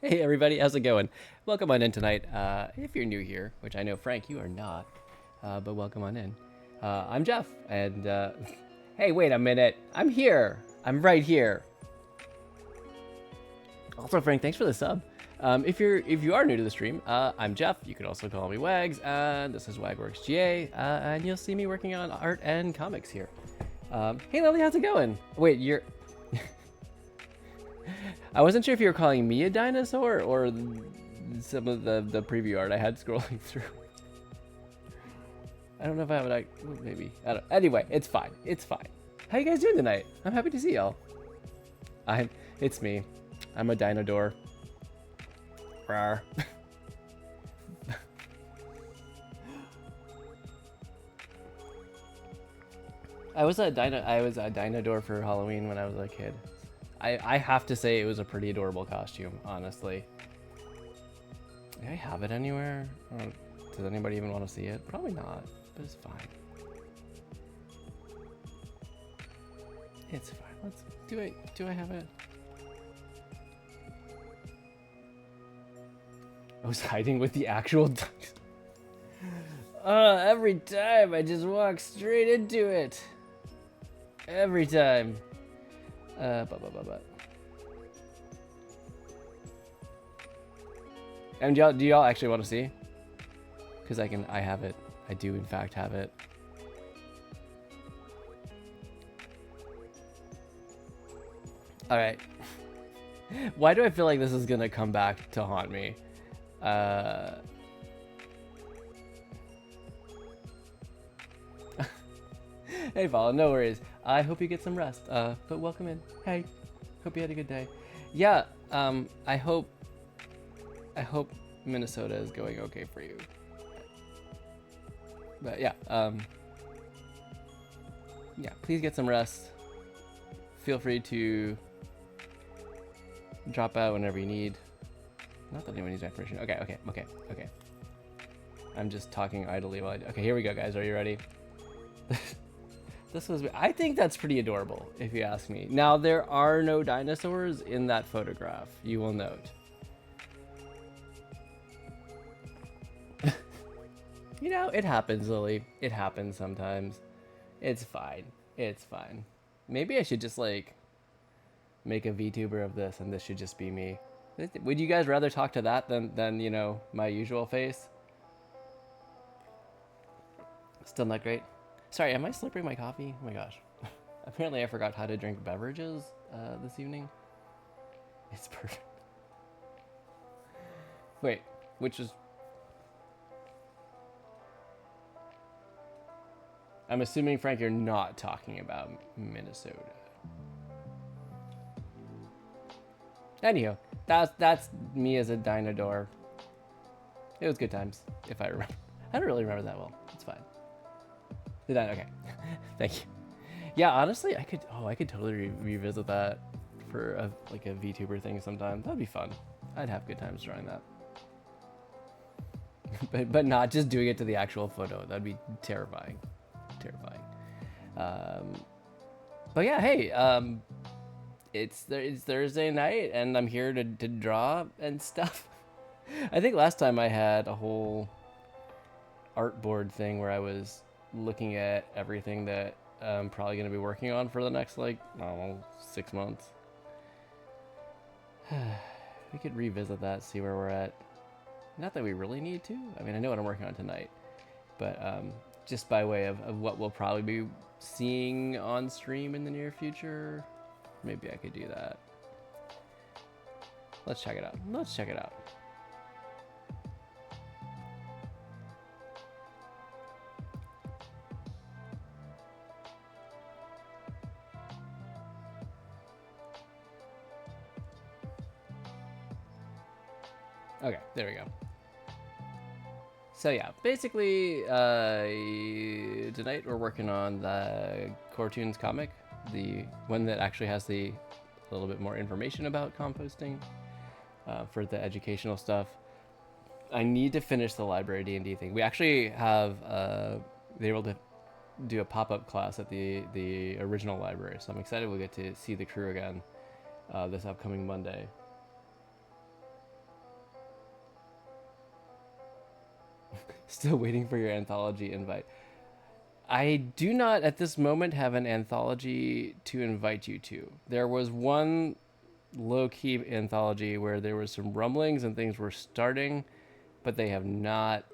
Hey everybody, how's it going? Welcome on in tonight. If you're new here, which I know Frank, you are not, but welcome on in. I'm Jeff, and hey, wait a minute, I'm here. I'm right here. Also, Frank, thanks for the sub. If you are new to the stream, I'm Jeff. You could also call me Wags, and this is Wagworks GA, and you'll see me working on art and comics here. Hey Lily, how's it going? Wait, you're. I wasn't sure if you were calling me a dinosaur or some of the preview art I had scrolling through. I don't know if I have it. Maybe. I don't. Anyway, it's fine. It's fine. How you guys doing tonight? I'm happy to see y'all. It's me. I'm a dinodor. Rawr. I was a dinodor for Halloween when I was a kid. I have to say it was a pretty adorable costume, honestly. Do I have it anywhere? Does anybody even want to see it? Probably not, but it's fine. It's fine. Let's do I have it? I was hiding with the actual every time I just walk straight into it. Every time. And do y'all actually want to see? Because I have it. I do in fact have it. All right. Why do I feel like this is gonna come back to haunt me? Hey, Follow, no worries. I hope you get some rest. But welcome in. Hey, hope you had a good day. Yeah. I hope Minnesota is going okay for you. But yeah, yeah, please get some rest. Feel free to drop out whenever you need. Not that anyone needs my information. Okay. I'm just talking idly while okay, here we go, guys. Are you ready? This was, I think that's pretty adorable, if you ask me. Now, there are no dinosaurs in that photograph, you will note. You know, it happens, Lily. It happens sometimes. It's fine. It's fine. Maybe I should just, like, make a VTuber of this, and this should just be me. Would you guys rather talk to that than you know, my usual face? Still not great. Sorry, am I slurping my coffee? Oh my gosh. Apparently I forgot how to drink beverages this evening. It's perfect. Wait, which is... I'm assuming, Frank, you're not talking about Minnesota. Anyhow, that's me as a Dinodor. It was good times, if I remember. I don't really remember that well. It's fine. Did I? Okay. Thank you. Yeah, honestly, I could totally revisit that for like a VTuber thing sometime. That'd be fun. I'd have good times drawing that. but not just doing it to the actual photo. That'd be terrifying. Terrifying. But yeah, hey, it's Thursday night and I'm here to draw and stuff. I think last time I had a whole art board thing where I was looking at everything that I'm probably going to be working on for the next, like, I don't know, 6 months. We could revisit that, see where we're at. Not that we really need to. I mean, I know what I'm working on tonight, but just by way of what we'll probably be seeing on stream in the near future, maybe I could do that. Let's check it out. Let's check it out. Okay, there we go. So yeah, basically, tonight we're working on the CoreToons comic, the one that actually has a little bit more information about composting for the educational stuff. I need to finish the library D&D thing. We actually have they were able to do a pop-up class at the original library, so I'm excited we'll get to see the crew again this upcoming Monday. Still waiting for your anthology invite. I do not at this moment have an anthology to invite you to. There was one low-key anthology where there was some rumblings and things were starting, but they have not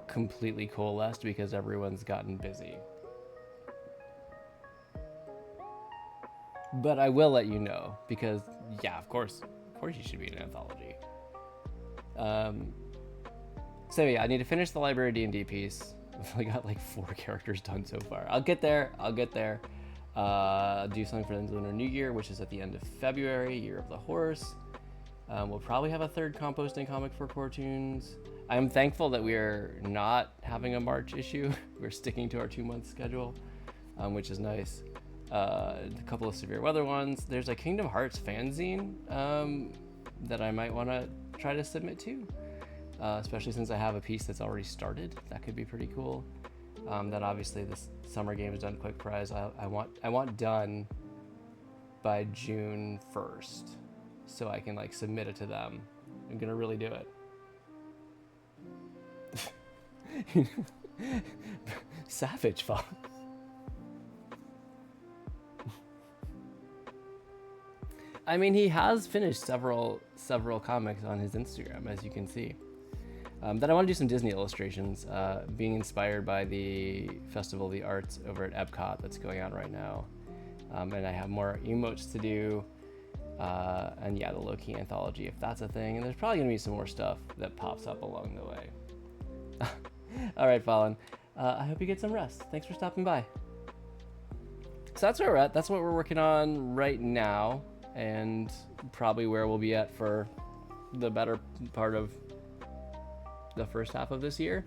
completely coalesced because everyone's gotten busy. But I will let you know because, yeah, of course you should be in an anthology. So yeah, I need to finish the library D&D piece. I've only got like 4 characters done so far. I'll get there. Do something for the Lunar New Year, which is at the end of February, Year of the Horse. We'll probably have a 3rd composting comic for CoreToons. I'm thankful that we are not having a March issue. We're sticking to our 2-month schedule, which is nice. A couple of severe weather ones. There's a Kingdom Hearts fanzine that I might want to try to submit to. Especially since I have a piece that's already started. That could be pretty cool. That obviously this summer game is done quick prize. I want done by June 1st, so I can like submit it to them. I'm gonna really do it. Savage Fox. I mean, he has finished several comics on his Instagram, as you can see. Then I want to do some Disney illustrations, being inspired by the Festival of the Arts over at Epcot that's going on right now. And I have more emotes to do, and yeah, the low-key anthology, if that's a thing. And there's probably going to be some more stuff that pops up along the way. All right, Fallen. I hope you get some rest. Thanks for stopping by. So that's where we're at. That's what we're working on right now, and probably where we'll be at for the better part of the first half of this year.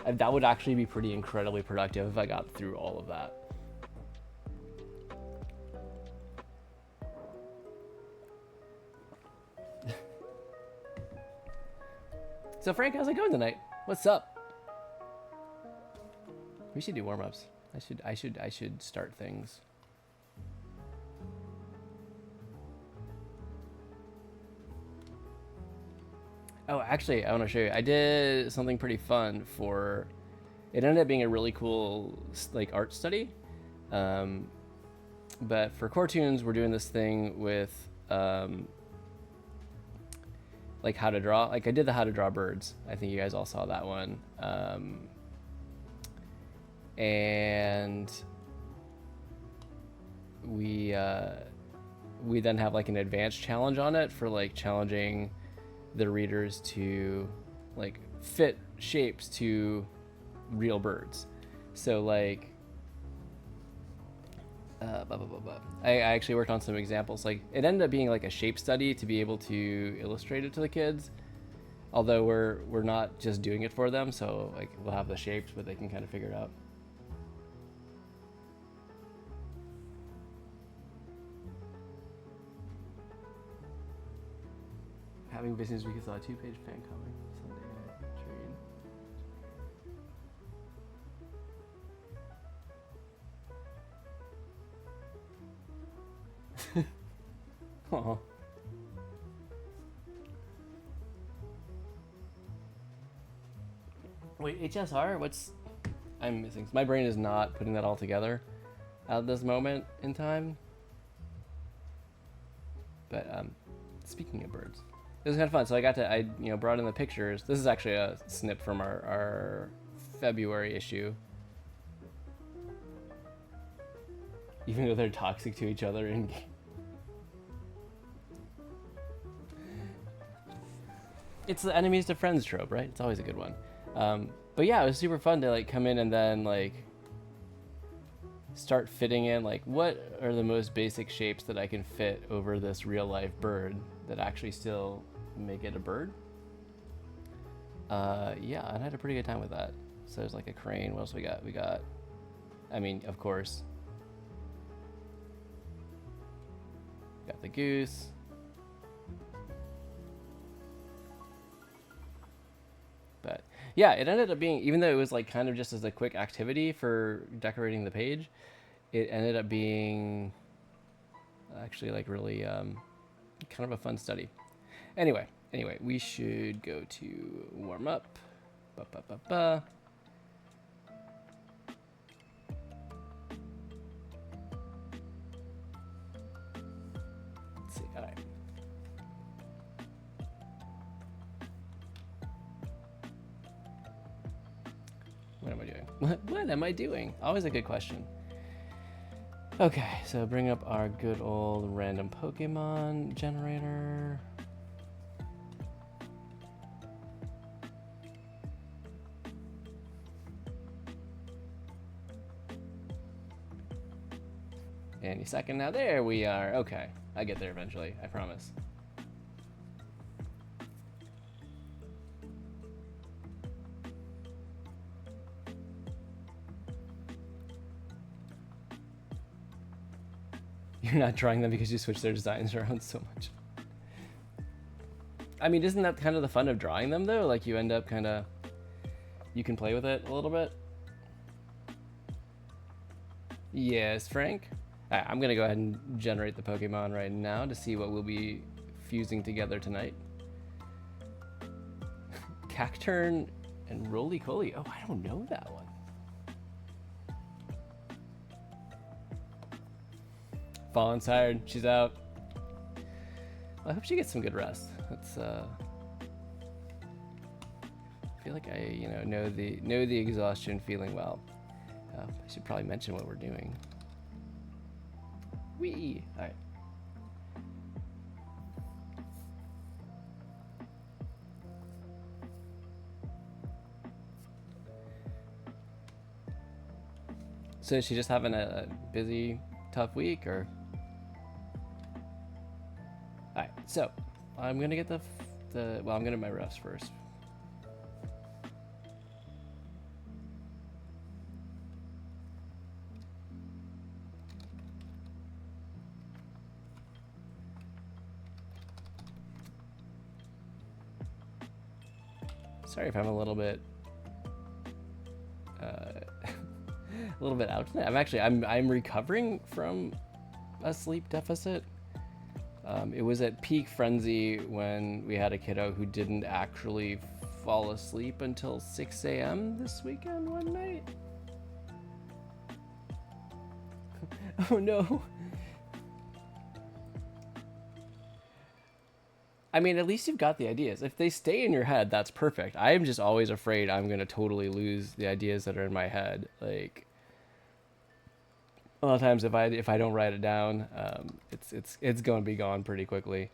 That would actually be pretty incredibly productive if I got through all of that. So Frank, how's it going tonight? What's up? We should do warm-ups. I should start things. Oh, actually, I want to show you. I did something pretty fun for. It ended up being a really cool like art study, but for CoreToons, we're doing this thing with like how to draw. Like I did the how to draw birds. I think you guys all saw that one. And we then have like an advanced challenge on it for like challenging the readers to like fit shapes to real birds. So like I actually worked on some examples. Like it ended up being like a shape study to be able to illustrate it to the kids, although we're not just doing it for them, so like we'll have the shapes but they can kind of figure it out. Having business because I saw a 2-page fan comic Sunday trade. Aw. Wait, HSR? What's... I'm missing... My brain is not putting that all together at this moment in time. But, speaking of birds, it was kind of fun. So I brought in the pictures. This is actually a snip from our February issue. Even though they're toxic to each other in game. It's the enemies to friends trope, right? It's always a good one. But yeah, it was super fun to like come in and then like start fitting in like what are the most basic shapes that I can fit over this real life bird that actually still make it a bird. Yeah, and I had a pretty good time with that. So there's like a crane. What else we got? We got, I mean, of course, got the goose. But yeah, it ended up being, even though it was like kind of just as a quick activity for decorating the page, it ended up being actually like really kind of a fun study. Anyway, we should go to warm up. Let's see. All right. What am I doing? What am I doing? Always a good question. Okay, so bring up our good old random Pokemon generator. Any second now. There we are. Okay, I get there eventually, I promise. You're not drawing them because you switch their designs around so much. I mean, isn't that kind of the fun of drawing them though? Like you end up kind of, you can play with it a little bit. Yes, Frank? Alright, I'm gonna go ahead and generate the Pokemon right now to see what we'll be fusing together tonight. Cacturn and Roly-Poly. Oh, I don't know that one. Fallen's tired. She's out. Well, I hope she gets some good rest. That's I feel like I know the exhaustion feeling well. I should probably mention what we're doing. Wee. All right. So is she just having a busy, tough week, or? All right. So I'm gonna get well, I'm gonna get my refs first. Sorry if I'm a little bit out tonight. I'm recovering from a sleep deficit. It was at peak frenzy when we had a kiddo who didn't actually fall asleep until 6 a.m. this weekend one night. Oh no. I mean, at least you've got the ideas. If they stay in your head, that's perfect. I am just always afraid I'm going to totally lose the ideas that are in my head. Like, a lot of times if I don't write it down, it's going to be gone pretty quickly.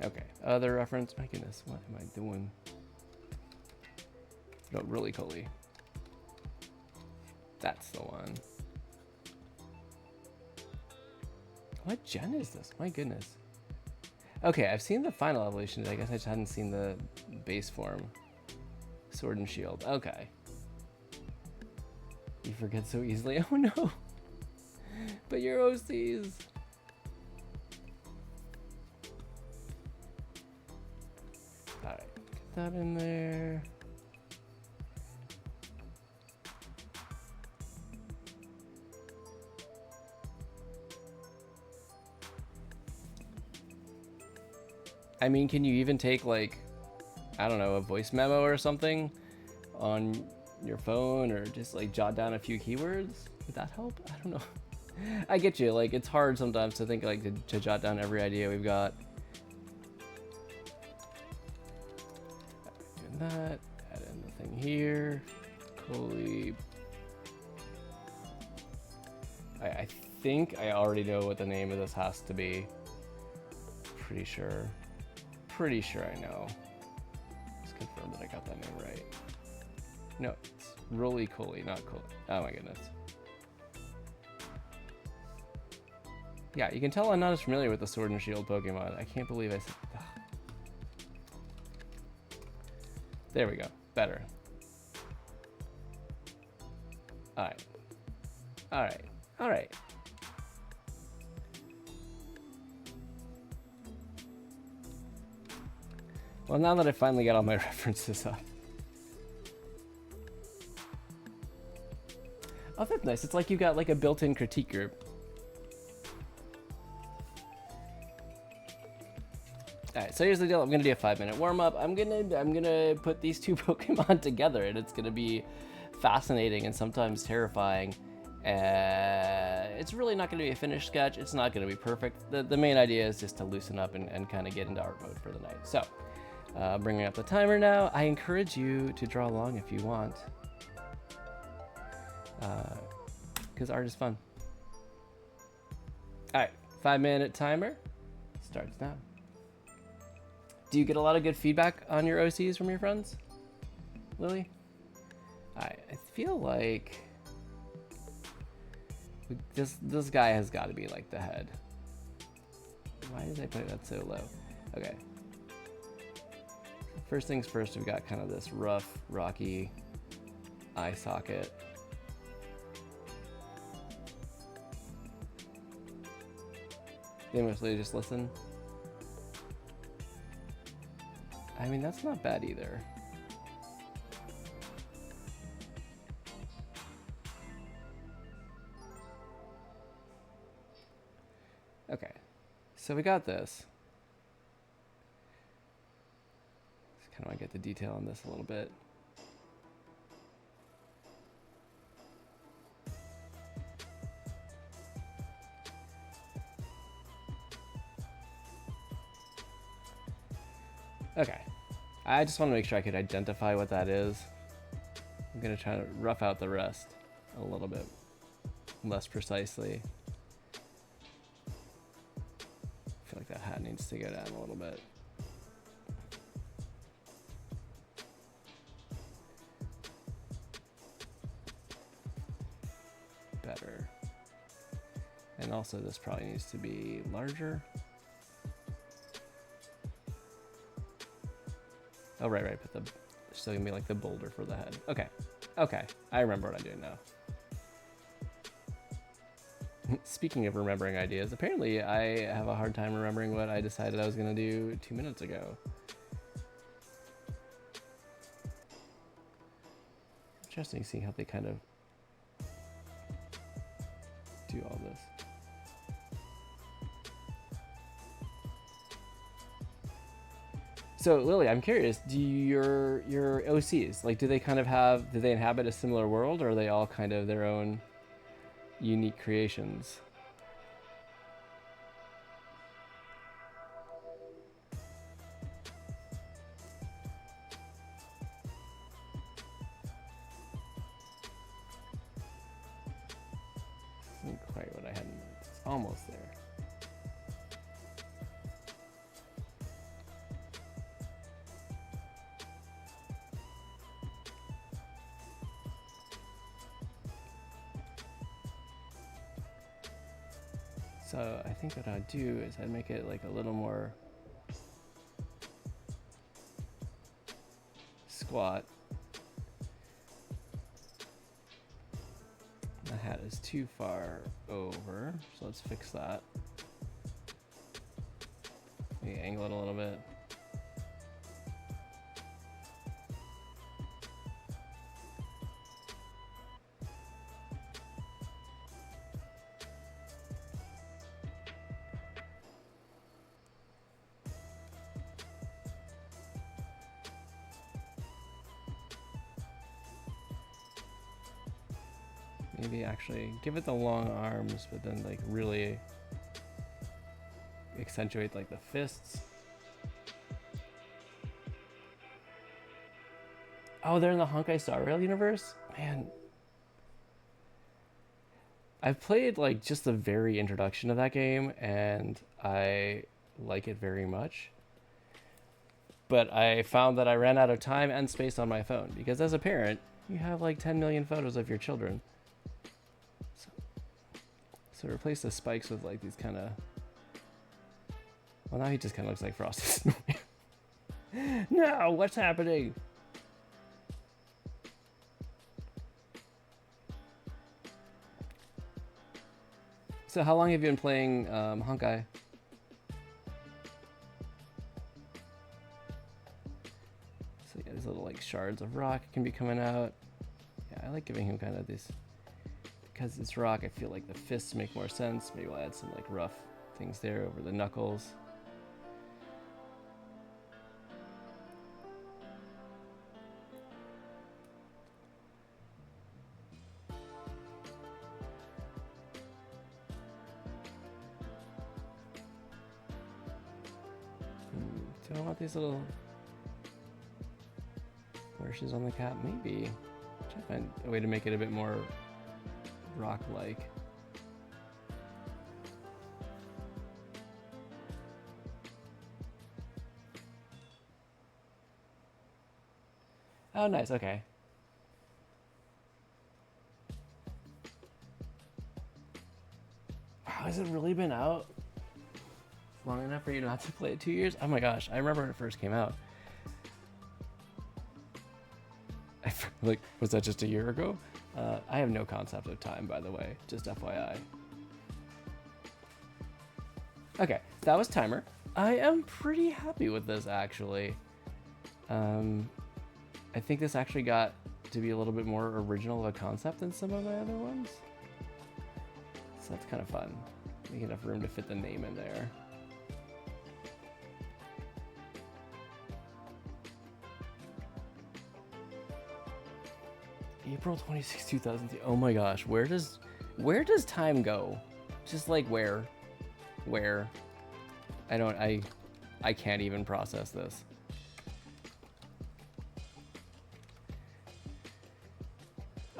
Okay, other reference. My goodness, what am I doing? No, really Coley. That's the one. What gen is this? My goodness. Okay, I've seen the final evolutions. I guess I just hadn't seen the base form. Sword and shield. Okay. You forget so easily. Oh no. But your OCs. Alright, get that in there. I mean, can you even take, like, I don't know, a voice memo or something on your phone, or just like jot down a few keywords? Would that help? I don't know. I get you. Like, it's hard sometimes to think, like, to jot down every idea we've got. Doing that. Add in the thing here. Coley. I think I already know what the name of this has to be. Pretty sure I know. Let's confirm that I got that name right. No, it's Roly Coley, not Coley. Oh my goodness. Yeah, you can tell I'm not as familiar with the Sword and Shield Pokemon. I can't believe I said. Ugh. There we go. Better. Alright. Alright. Alright. Well, now that I finally got all my references up. Oh, that's nice. It's like you got like a built-in critique group. Alright, so here's the deal. I'm gonna do a 5-minute warm-up. I'm gonna put these two Pokemon together, and it's gonna be fascinating and sometimes terrifying. It's really not gonna be a finished sketch. It's not gonna be perfect. The main idea is just to loosen up and kind of get into art mode for the night. So. Bringing up the timer now. I encourage you to draw along if you want, because art is fun. Alright, 5-minute timer starts now. Do you get a lot of good feedback on your OCs from your friends, Lily? I feel like this guy has got to be like the head. Why did I put that so low? Okay. First things first, we've got kind of this rough, rocky eye socket. They mostly just listen. I mean, that's not bad either. Okay, so we got this. Just kind of want to get the detail on this a little bit. Okay, I just want to make sure I could identify what that is. I'm going to try to rough out the rest a little bit less precisely. I feel like that hat needs to go down a little bit. Better. And also this probably needs to be larger. Oh, right, but the still gonna be like the boulder for the head. Okay, I remember what I'm doing now. Speaking of remembering ideas, apparently I have a hard time remembering what I decided I was going to do 2 minutes ago. Interesting seeing how they kind of do all this. So Lily, I'm curious, do your OCs, like, do they inhabit a similar world, or are they all kind of their own unique creations? Isn't quite what I had in mind. It's almost there. So I think what I'd do is I'd make it like a little more squat. The hat is too far over, so let's fix that. Maybe angle it a little bit. Maybe actually give it the long arms, but then like really accentuate like the fists. Oh, they're in the Honkai Star Rail universe? Man. I've played like just the very introduction of that game, and I like it very much. But I found that I ran out of time and space on my phone, because as a parent, you have like 10 million photos of your children. So replace the spikes with like these kind of... Well, now he just kind of looks like Frosty. No, what's happening? So how long have you been playing Honkai? So yeah, these little like shards of rock can be coming out. Yeah, I like giving him kind of this... Because it's rock, I feel like the fists make more sense. Maybe we'll add some like rough things there over the knuckles. Do I want these little flourishes on the cap? Maybe. Try to find a way to make it a bit more rock-like. Oh, nice. Okay. Wow, has it really been out long enough for you not to play it 2 years? Oh my gosh, I remember when it first came out. Like, was that just a year ago? I have no concept of time, by the way, just FYI. Okay, that was timer. I am pretty happy with this, actually. I think this actually got to be a little bit more original of a concept than some of my other ones. So that's kind of fun. Make enough room to fit the name in there. April 26, 2002. Oh my gosh, where does time go? Just like where? I can't even process this.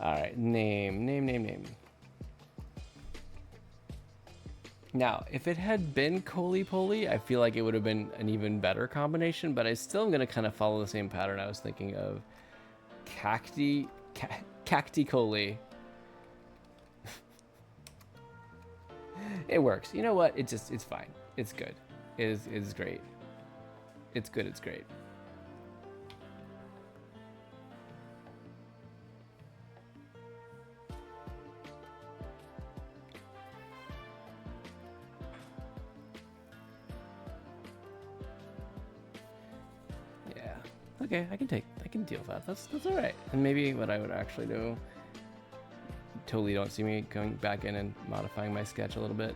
All right, name. Now, if it had been Coly Poly, I feel like it would have been an even better combination, but I still am gonna kind of follow the same pattern I was thinking of. Cacti Coly. It works. You know what? It's fine. It's good. It is great. It's good. It's great. Okay, I can deal with that. That's all right. And maybe what I would actually do, totally don't see me going back in and modifying my sketch a little bit.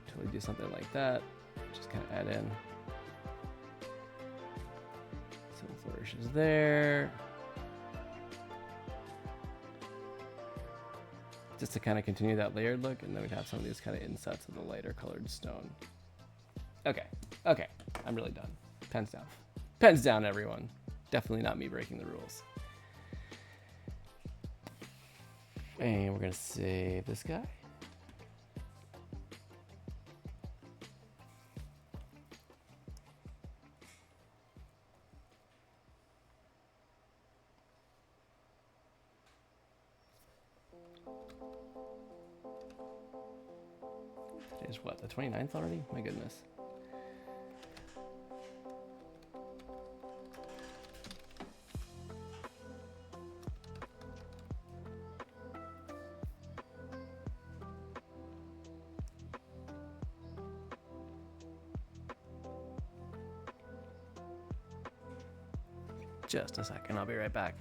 Totally do something like that. Just kind of add in some flourishes there. Just to kind of continue that layered look, and then we'd have some of these kind of insets of the lighter colored stone. Okay, I'm really done. Pens down. Pens down, everyone. Definitely not me breaking the rules. And we're gonna save this guy. Today's what, the 29th already? My goodness. Just a second, I'll be right back.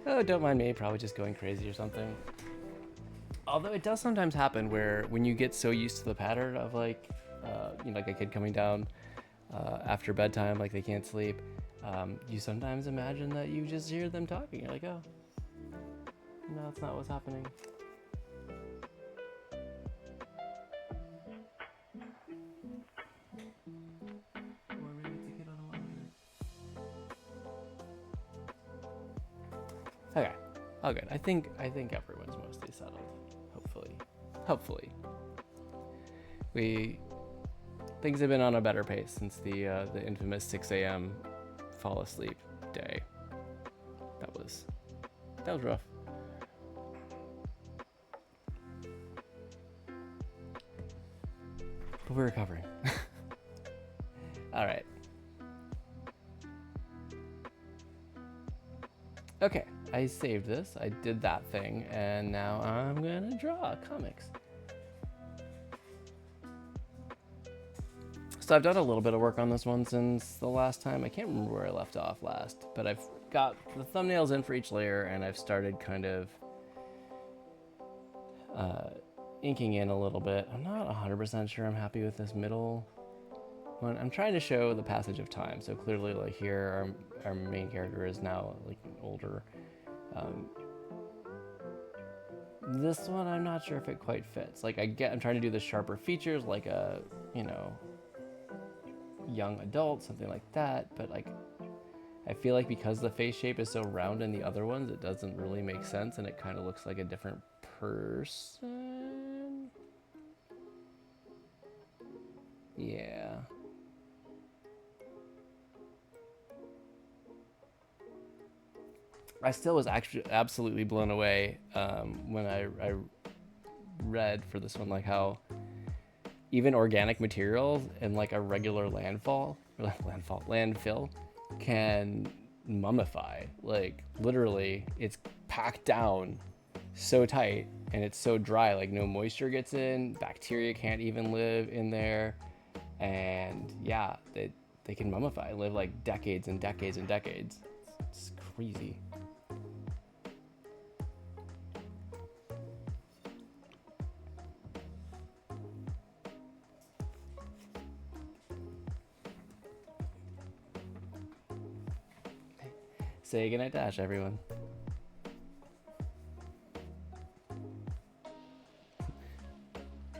Oh, don't mind me, probably just going crazy or something. Although it does sometimes happen where when you get so used to the pattern of like, you know, like a kid coming down after bedtime, like they can't sleep, you sometimes imagine that you just hear them talking. You're like, oh, no, that's not what's happening. Okay, all good. I think everyone's mostly settled. Hopefully. Things have been on a better pace since the infamous 6 a.m. fall asleep day. That was rough. But we're recovering. All right. Okay, I saved this, I did that thing, and now I'm gonna draw comics. So I've done a little bit of work on this one since the last time. I can't remember where I left off last, but I've got the thumbnails in for each layer, and I've started kind of inking in a little bit. I'm not 100% sure I'm happy with this middle one. I'm trying to show the passage of time, so clearly like here our main character is now like older. This one I'm not sure if it quite fits. Like I'm trying to do the sharper features like a, you know, young adult, something like that, but like I feel like because the face shape is so round in the other ones, it doesn't really make sense, and it kind of looks like a different person. Yeah. I still was actually absolutely blown away when I read for this one, like how even organic materials in like a regular landfill can mummify. Like literally, it's packed down so tight and it's so dry, like no moisture gets in, bacteria can't even live in there, and yeah, they can mummify, live like decades and decades and decades. It's crazy. Say goodnight, Dash, everyone.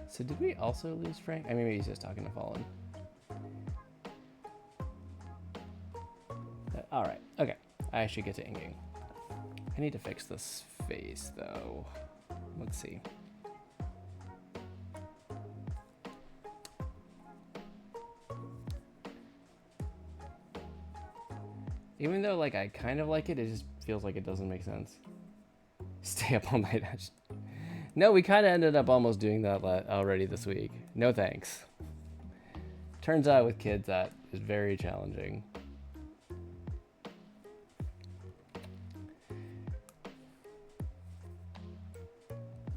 So did we also lose Frank? I mean, maybe he's just talking to Fallen. All right, okay. I should get to inking. I need to fix this face, though. Let's see. Even though like I kind of like it, it just feels like it doesn't make sense. Stay up all night. No, we kind of ended up almost doing that already this week. No thanks. Turns out with kids that is very challenging.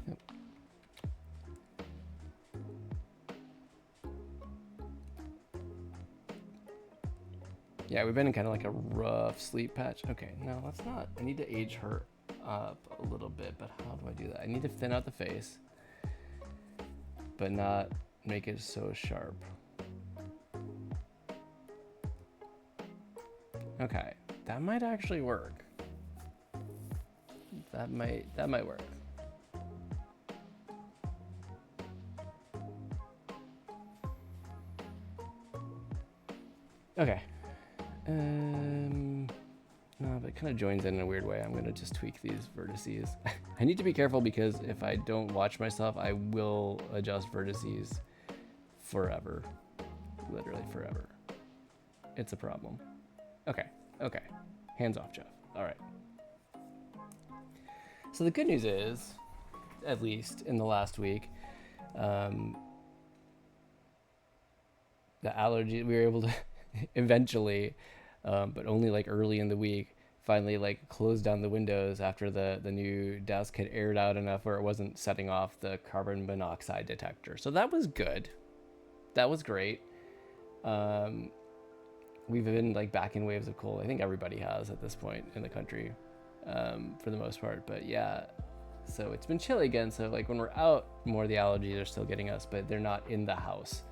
Yep. Yeah, we've been in kind of like a rough sleep patch. Okay, no, let's not. I need to age her up a little bit, but how do I do that? I need to thin out the face, but not make it so sharp. Okay, that might actually work. That might work. Okay. No, but it kind of joins in a weird way. I'm gonna just tweak these vertices. I need to be careful because if I don't watch myself, I will adjust vertices forever. Literally forever. It's a problem. Okay, okay. Hands off, Jeff. All right. So the good news is, at least in the last week, the allergy, we were able to eventually, but only like early in the week, finally like close down the windows after the new desk had aired out enough where it wasn't setting off the carbon monoxide detector. So that was good. That was great. We've been like back in waves of cold. I think everybody has at this point in the country, for the most part. But yeah, so it's been chilly again. So like when we're out more, the allergies are still getting us, but they're not in the house,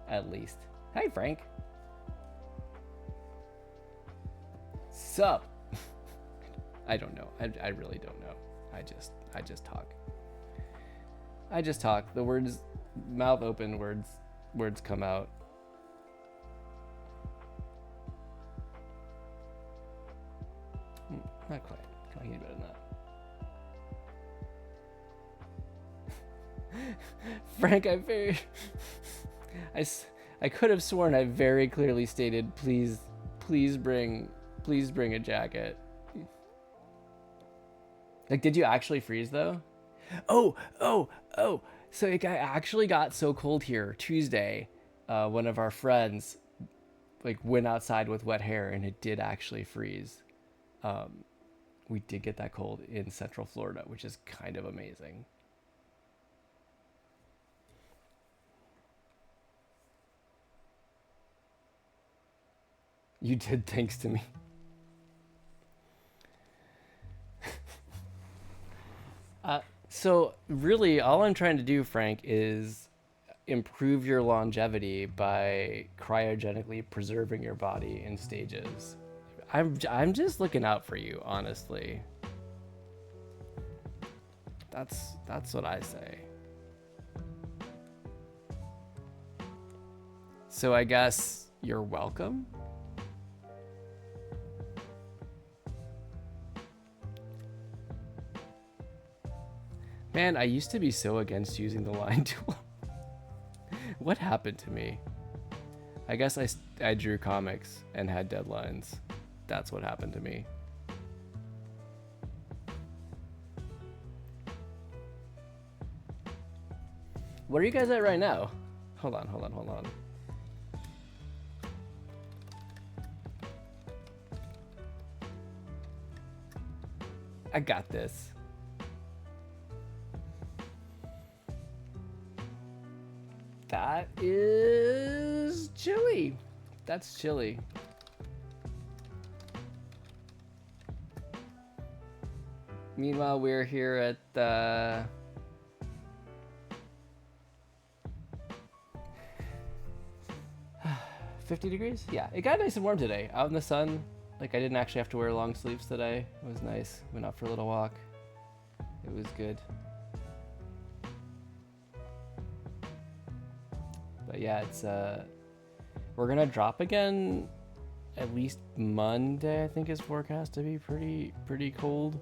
at least. Hi, Frank. Sup? I don't know. I really don't know. I just talk. I just talk. The words, mouth open, words come out. Not quite. I need better than that. Frank, I could have sworn I very clearly stated, please bring a jacket. Like, did you actually freeze though? Oh. So it actually got so cold here Tuesday. One of our friends like went outside with wet hair and it did actually freeze. We did get that cold in Central Florida, which is kind of amazing. You did, thanks to me. So really all I'm trying to do, Frank, is improve your longevity by cryogenically preserving your body in stages. I'm just looking out for you, honestly. That's what I say. So I guess you're welcome. Man, I used to be so against using the line tool. What happened to me? I guess I drew comics and had deadlines. That's what happened to me. What are you guys at right now? Hold on. I got this. That is chilly. That's chilly. Meanwhile, we're here at 50 degrees? Yeah, it got nice and warm today. Out in the sun. Like, I didn't actually have to wear long sleeves today. It was nice. Went out for a little walk. It was good. But yeah, it's we're gonna drop again at least Monday. I think is forecast to be pretty cold,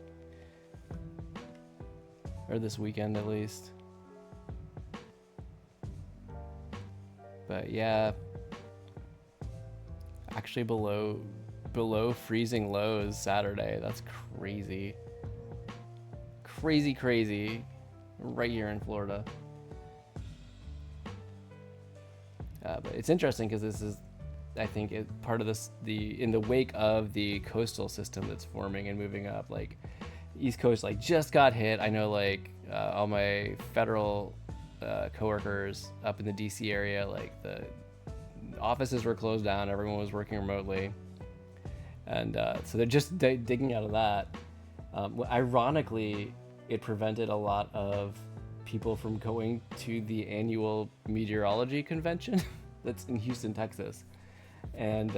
or this weekend at least. But yeah, actually below below freezing lows Saturday. That's crazy. Crazy, crazy. Right here in Florida. But it's interesting because this is, I think, part of this, in the wake of the coastal system that's forming and moving up. Like, East Coast like just got hit. I know like all my federal coworkers up in the DC area, like the offices were closed down, everyone was working remotely, and so they're just digging out of that. Ironically, it prevented a lot of people from going to the annual meteorology convention that's in Houston, Texas, and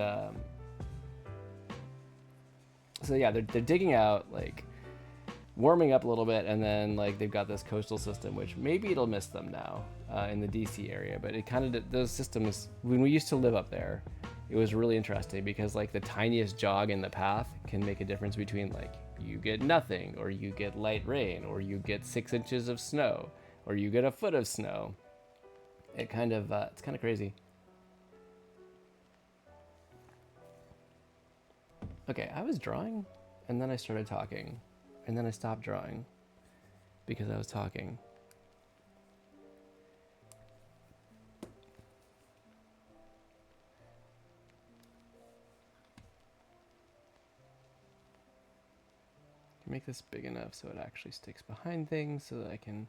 so yeah, they're digging out, like warming up a little bit, and then like they've got this coastal system, which maybe it'll miss them now in the DC area, but it kind of, those systems, when we used to live up there, it was really interesting because like the tiniest jog in the path can make a difference between like you get nothing, or you get light rain, or you get 6 inches of snow, or you get a foot of snow. It kind of it's kind of crazy. Okay, I was drawing and then I started talking. And then I stopped drawing because I was talking. Make this big enough so it actually sticks behind things so that I can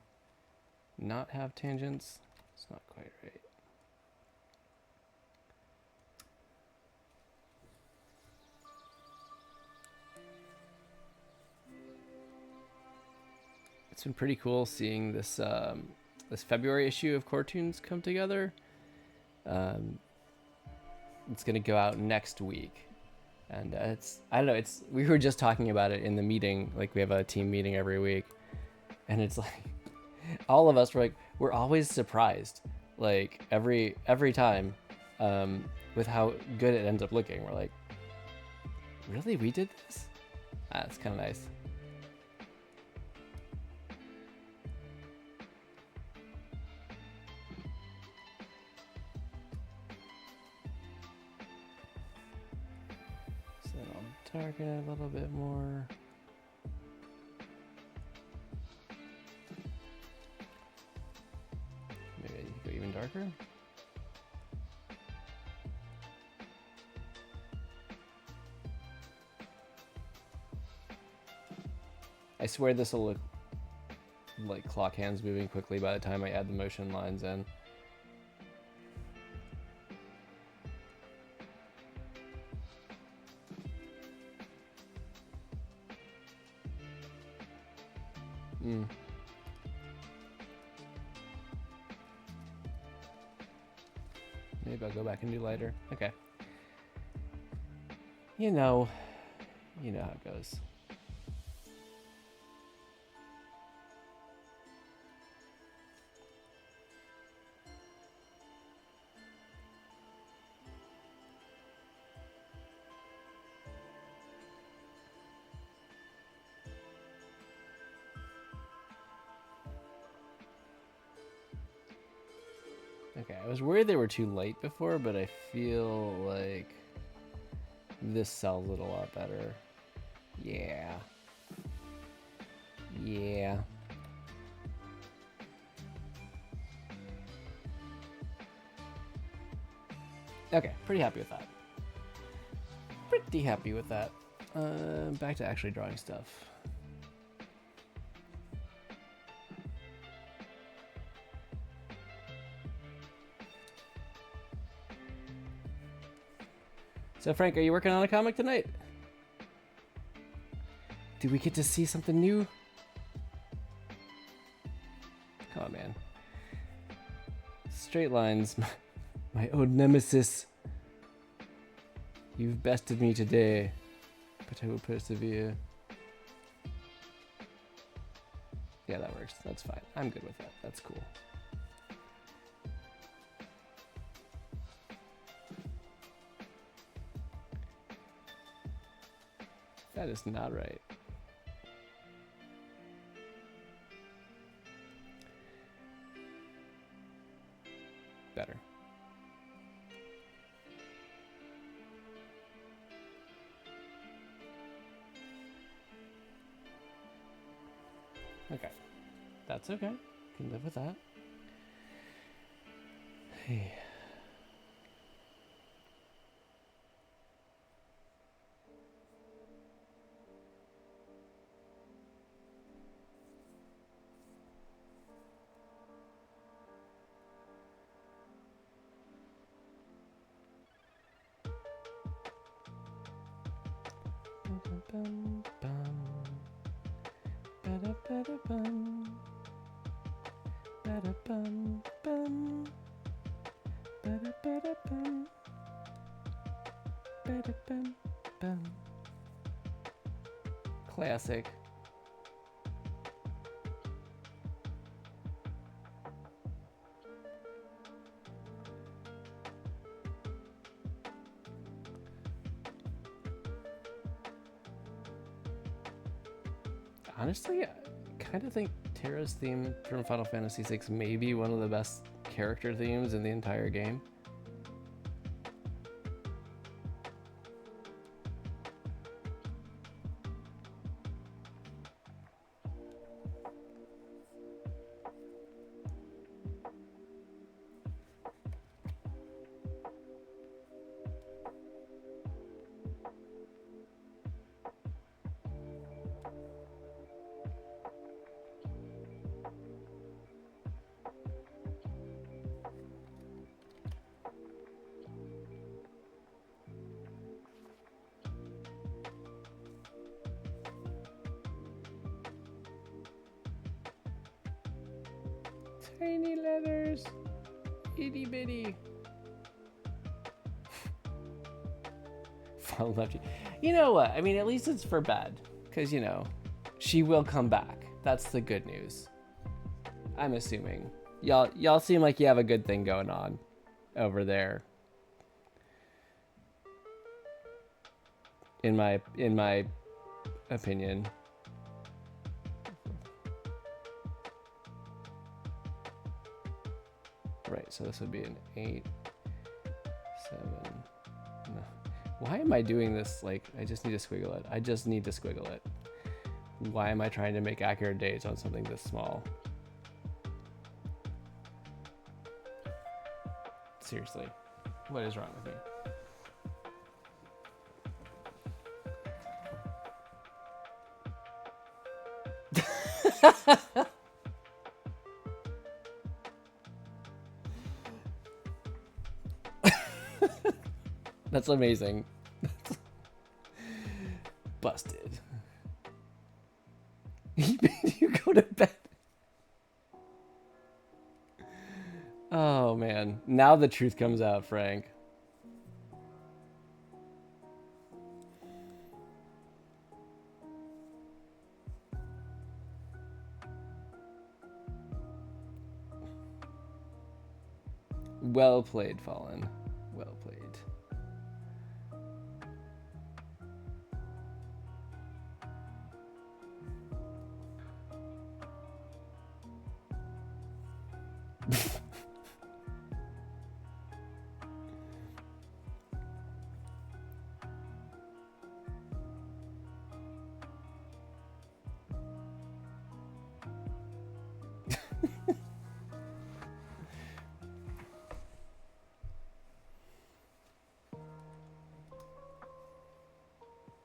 not have tangents. It's not quite right. It's been pretty cool seeing this this February issue of CoreToons come together. It's gonna go out next week, and it's, I don't know, it's, we were just talking about it in the meeting, like we have a team meeting every week, and it's like all of us were like, we're always surprised, like every time, with how good it ends up looking. We're like, really, we did this? It's kind of nice. Darken it a little bit more. Maybe I need to go even darker. I swear this will look like clock hands moving quickly by the time I add the motion lines in. Maybe I'll go back and do lighter. Okay. You know how it goes. Okay, I was worried they were too light before, but I feel like this sells it a lot better. Yeah. Yeah. Okay, pretty happy with that. Pretty happy with that. Back to actually drawing stuff. So Frank, are you working on a comic tonight? Do we get to see something new? Come on, man. Straight lines, my old nemesis. You've bested me today, but I will persevere. Yeah, that works. That's fine. I'm good with that. That's cool. That is not right. Better. Okay. That's okay. Can live with that. Hey. Bum, bum. Ba-da-ba-da-bum. Ba-da-bum, bum. Ba-da-ba-da-bum. Ba-da-bum, bum. Classic. Honestly, I kind of think Terra's theme from Final Fantasy VI may be one of the best character themes in the entire game. Tiny letters. Itty bitty. Fall left you. You know what? I mean, at least it's for bad. Because, you know, she will come back. That's the good news. I'm assuming. Y'all seem like you have a good thing going on over there. In my opinion. Right, so this would be an 8, 7. No. Why am I doing this? Like, I just need to squiggle it. I just need to squiggle it. Why am I trying to make accurate dates on something this small? Seriously, what is wrong with me? That's amazing. Busted. He made you go to bed. Oh man, now the truth comes out, Frank. Well played, Fallen. Well played.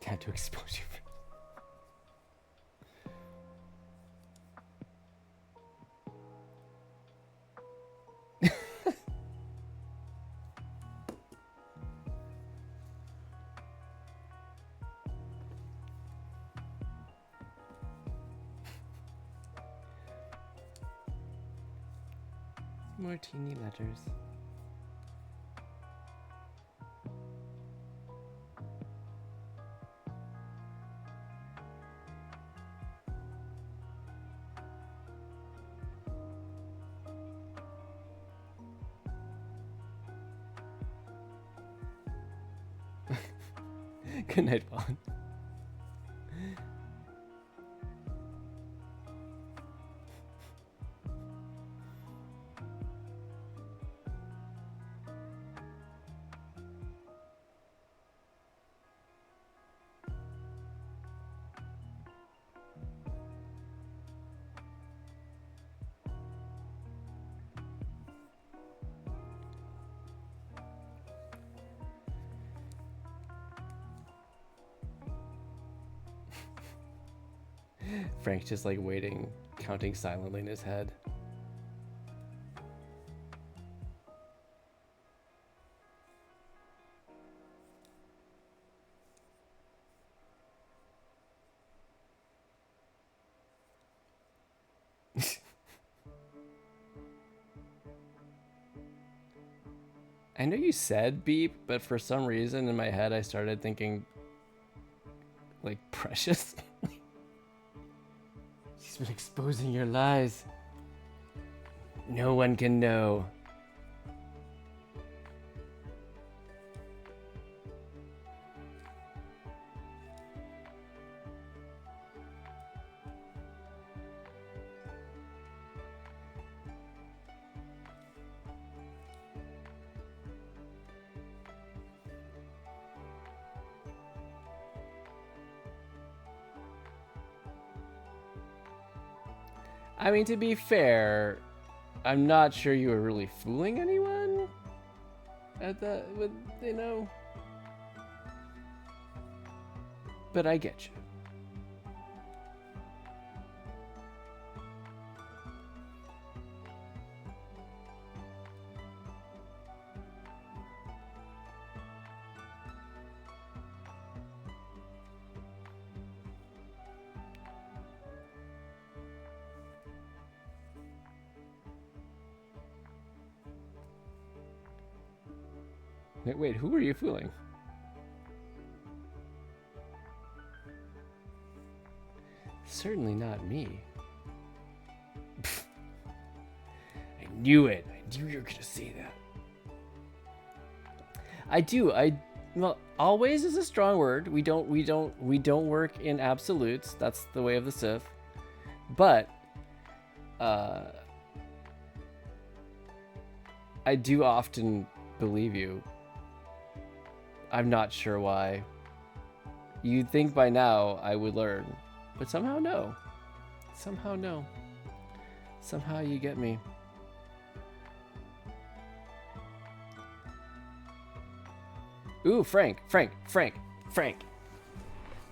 Had to expose you. More teeny letters. Good night, Vaughn. Frank's just like waiting, counting silently in his head. I know you said beep, but for some reason in my head I started thinking like precious. She's been exposing your lies. No one can know. I mean, to be fair, I'm not sure you were really fooling anyone at that, with, you know. But I get you. Wait, who are you fooling? Certainly not me. I knew it. I knew you were gonna say that. I do. Well, always is a strong word. We don't work in absolutes. That's the way of the Sith. But I do often believe you. I'm not sure why. You'd think by now I would learn, but somehow no. Somehow no. Somehow you get me. Ooh, Frank.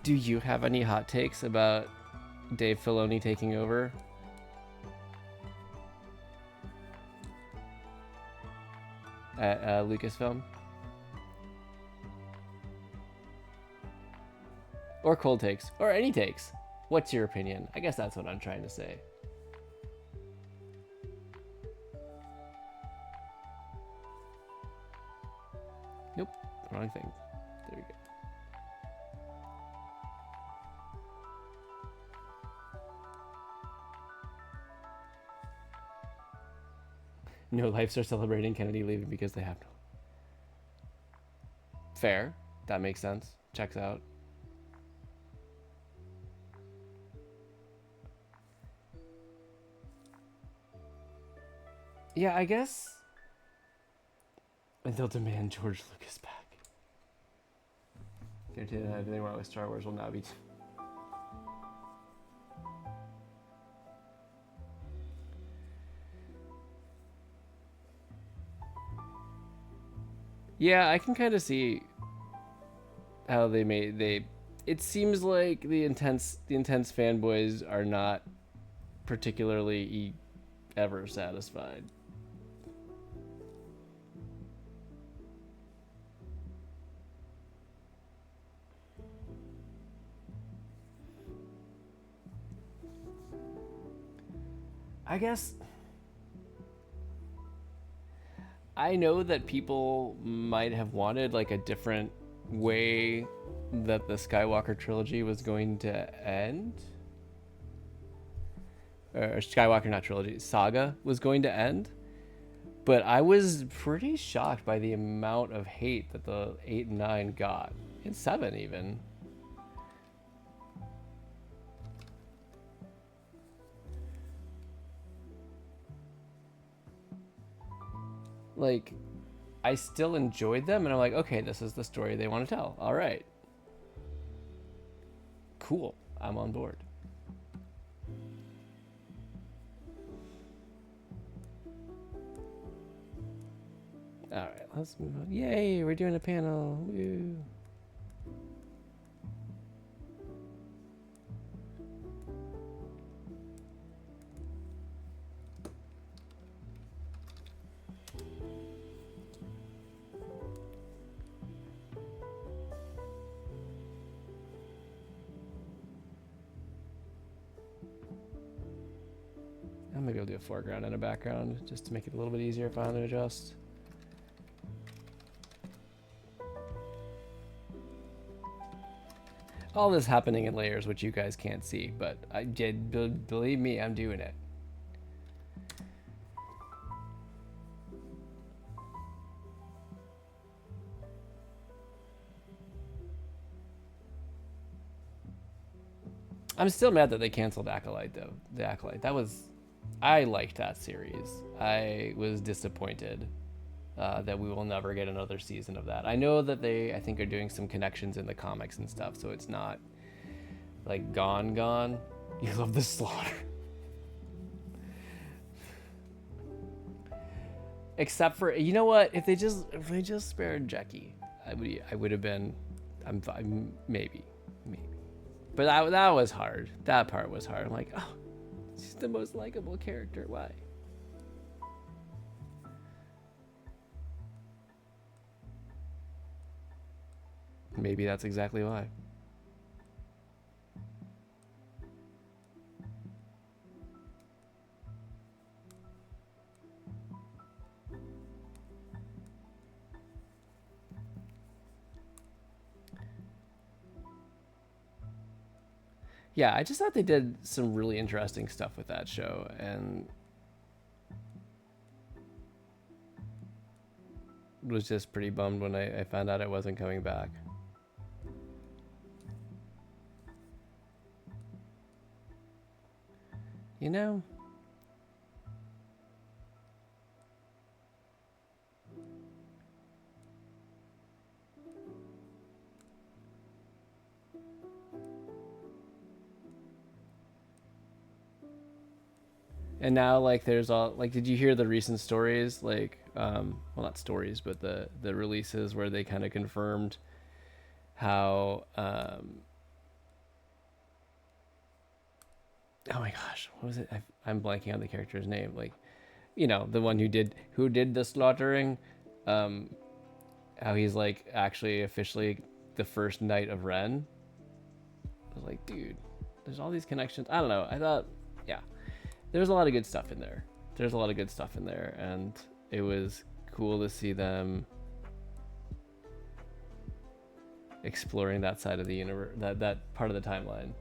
Do you have any hot takes about Dave Filoni taking over? At Lucasfilm? Or cold takes, or any takes. What's your opinion? I guess that's what I'm trying to say. Nope, wrong thing. There we go. No lives are celebrating Kennedy leaving because they have to. Fair. That makes sense. Checks out. Yeah, I guess. And they'll demand George Lucas back. Guaranteed that everything wrong with Star Wars will now be. Yeah, I can kind of see how it seems like the intense fanboys are not particularly ever satisfied. I guess I know that people might have wanted like a different way that the Skywalker trilogy was going to end. Or Skywalker, not trilogy, saga was going to end. But I was pretty shocked by the amount of hate that the 8 and 9 got. And 7 even. Like, I still enjoyed them, and I'm like, okay, this is the story they want to tell. All right. Cool. I'm on board. All right, let's move on. Yay, we're doing a panel. Woo. Maybe I'll do a foreground and a background just to make it a little bit easier if I want to adjust. All this happening in layers, which you guys can't see, but I did, believe me, I'm doing it. I'm still mad that they canceled Acolyte, though. The Acolyte, that was, I liked that series. I was disappointed that we will never get another season of that. I know that they, I think, are doing some connections in the comics and stuff, so it's not like gone. You love the slaughter. Except for, you know what? If they just spared Jackie, I would have been, I'm maybe. But that was hard. That part was hard. I'm like, oh, she's the most likable character. Why? Maybe that's exactly why. Yeah, I just thought they did some really interesting stuff with that show, and was just pretty bummed when I found out it wasn't coming back. You know? And now, like, there's all, like, did you hear the recent stories? Like, well, not stories, but the releases where they kind of confirmed how, oh my gosh, what was it? I'm blanking on the character's name. Like, you know, the one who did the slaughtering, how he's, like, actually officially the first knight of Ren. I was like, dude, there's all these connections. I don't know. I thought, yeah. There's a lot of good stuff in there. And it was cool to see them exploring that side of the universe, that part of the timeline.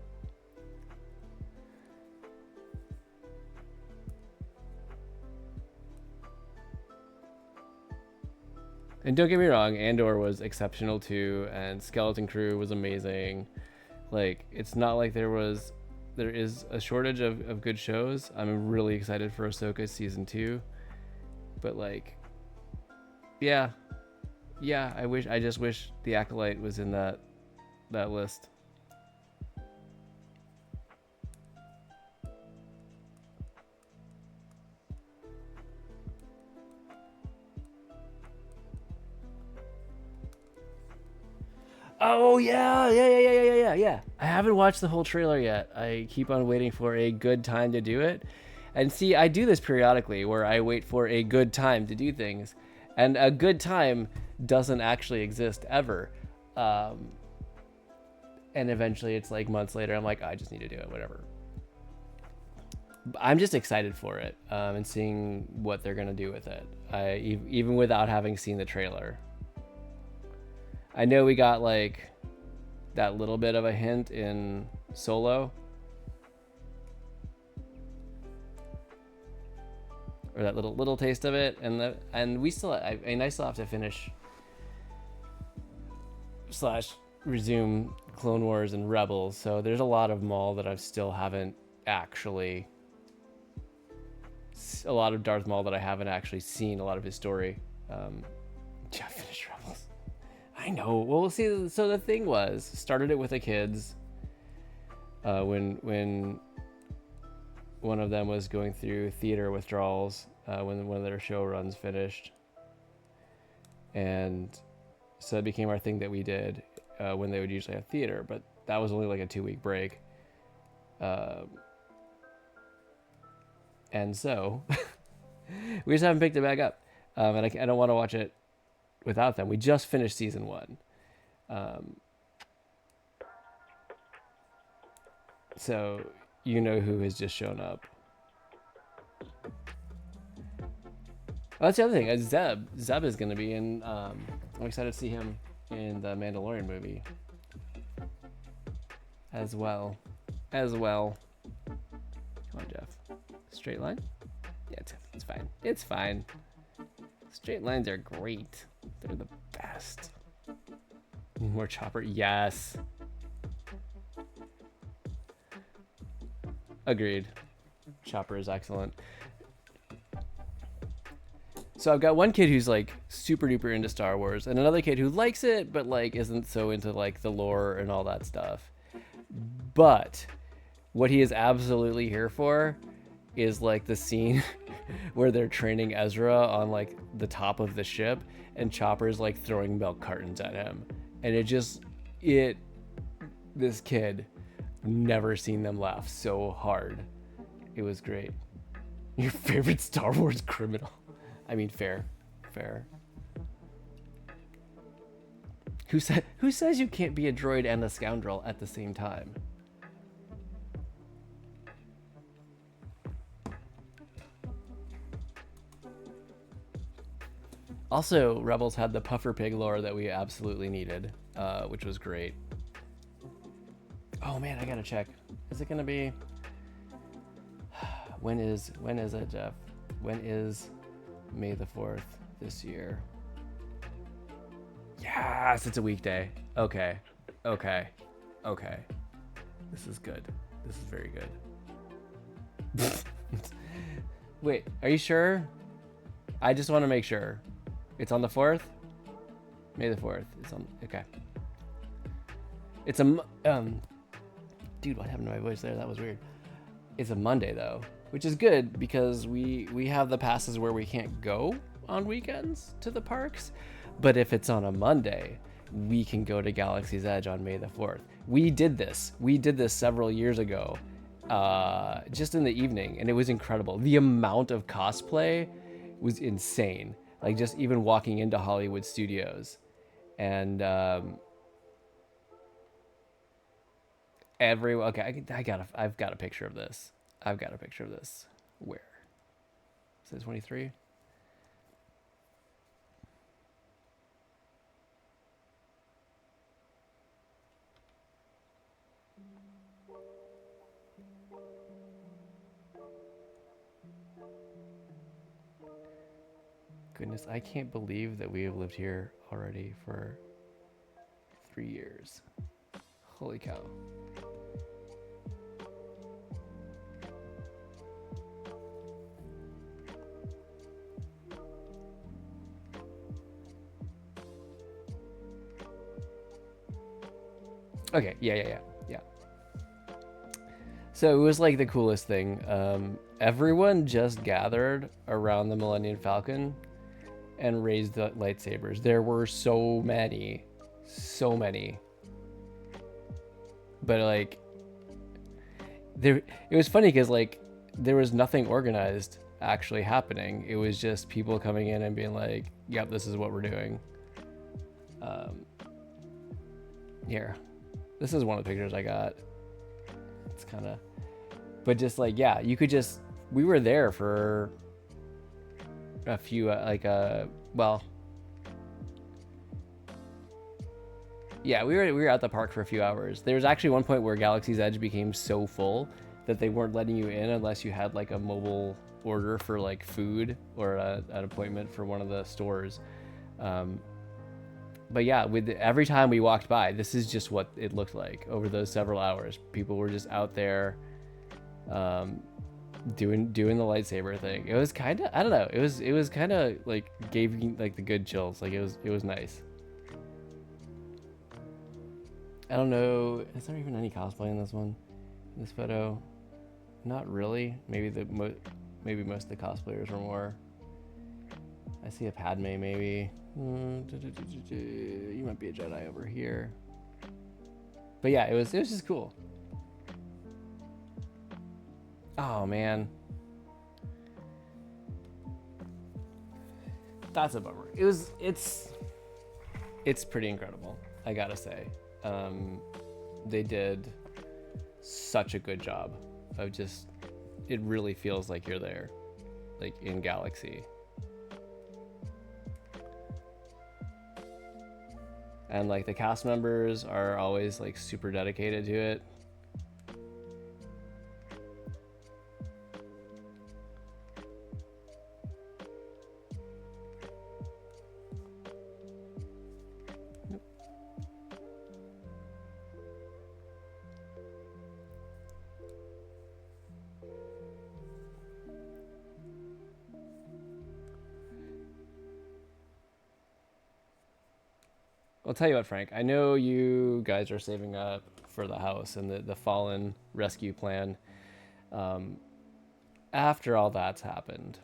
And don't get me wrong, Andor was exceptional too, and Skeleton Crew was amazing. Like, it's not like there is a shortage of good shows. I'm really excited for Ahsoka season 2, but like, yeah, I just wish the Acolyte was in that list. Oh yeah. I haven't watched the whole trailer yet. I keep on waiting for a good time to do it. And see, I do this periodically where I wait for a good time to do things. And a good time doesn't actually exist ever. And eventually it's like months later, I'm like, I just need to do it, whatever. I'm just excited for it, and seeing what they're going to do with it. Even without having seen the trailer. I know we got like that little bit of a hint in Solo, or that little taste of it, and we still, I still have to finish / resume Clone Wars and Rebels, so there's a lot of Maul that I still haven't actually, a lot of Darth Maul that I haven't actually seen a lot of his story. Yeah, finish Rebels. I know. Well, see, so the thing was, started it with the kids, when one of them was going through theater withdrawals, when one of their show runs finished, and so it became our thing that we did when they would usually have theater, but that was only like a 2-week break, and so we just haven't picked it back up, and I don't want to watch it without them. We just finished season 1. So you know who has just shown up. Oh, that's the other thing. Zeb is going to be in. I'm excited to see him in the Mandalorian movie as well. Come on, Jeff. Straight line? Yeah, it's fine. It's fine. Straight lines are great. They're the best. More Chopper? Yes. Agreed. Chopper is excellent. So I've got one kid who's like super duper into Star Wars, and another kid who likes it, but like isn't so into like the lore and all that stuff. But what he is absolutely here for is like the scene where they're training Ezra on like the top of the ship, and Chopper's like throwing milk cartons at him, and this kid, never seen them laugh so hard. It was great. Your favorite Star Wars criminal? I mean, fair. Who says you can't be a droid and a scoundrel at the same time? Also, Rebels had the puffer pig lore that we absolutely needed, which was great. Oh man, I gotta check. Is it gonna be? When is it, Jeff? When is May the 4th this year? Yes, it's a weekday. Okay. This is good. This is very good. Wait, are you sure? I just want to make sure. It's on the 4th? May the 4th. It's on, okay. It's a, dude, what happened to my voice there? That was weird. It's a Monday though, which is good because we have the passes where we can't go on weekends to the parks. But if it's on a Monday, we can go to Galaxy's Edge on May the 4th. We did this several years ago, just in the evening, and it was incredible. The amount of cosplay was insane. Like just even walking into Hollywood Studios, and everyone. Okay, I've got a picture of this. Where? Is it 23? Goodness, I can't believe that we have lived here already for 3 years. Holy cow. Okay, yeah. So it was like the coolest thing. Everyone just gathered around the Millennium Falcon and raised the lightsabers. There were so many. But like, it was funny because like there was nothing organized actually happening. It was just people coming in and being like, "Yep, this is what we're doing." Here, this is one of the pictures I got. It's kind of, but just like, yeah, you could just. We were there for a few well, yeah, we were at the park for a few hours. There was actually one point where Galaxy's Edge became so full that they weren't letting you in unless you had like a mobile order for like food or an appointment for one of the stores. But yeah, every time we walked by, this is just what it looked like over those several hours. People were just out there doing the lightsaber thing. It was kind of, I don't know, it was kind of like gave me like the good chills. Like it was nice. I don't know, is there even any cosplay in this one, in this photo? Not really. Maybe most of the cosplayers were more. I see a Padme maybe. You might be a Jedi over here. But yeah, it was just cool. Oh man, that's a bummer. It's pretty incredible, I gotta say. They did such a good job of just, it really feels like you're there, like in Galaxy. and like the cast members are always like super dedicated to it. I'll tell you what, Frank, I know you guys are saving up for the house and the Fallen rescue plan. After all that's happened,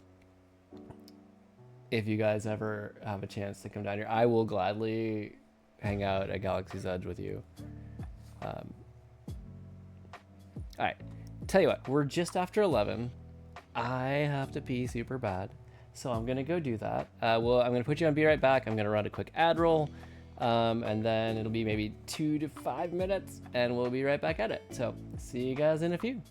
if you guys ever have a chance to come down here, I will gladly hang out at Galaxy's Edge with you. All right, tell you what, we're just after 11. I have to pee super bad, so I'm gonna go do that. Well, I'm gonna put you on Be Right Back. I'm gonna run a quick ad roll. And then it'll be maybe 2 to 5 minutes and we'll be right back at it. So see you guys in a few.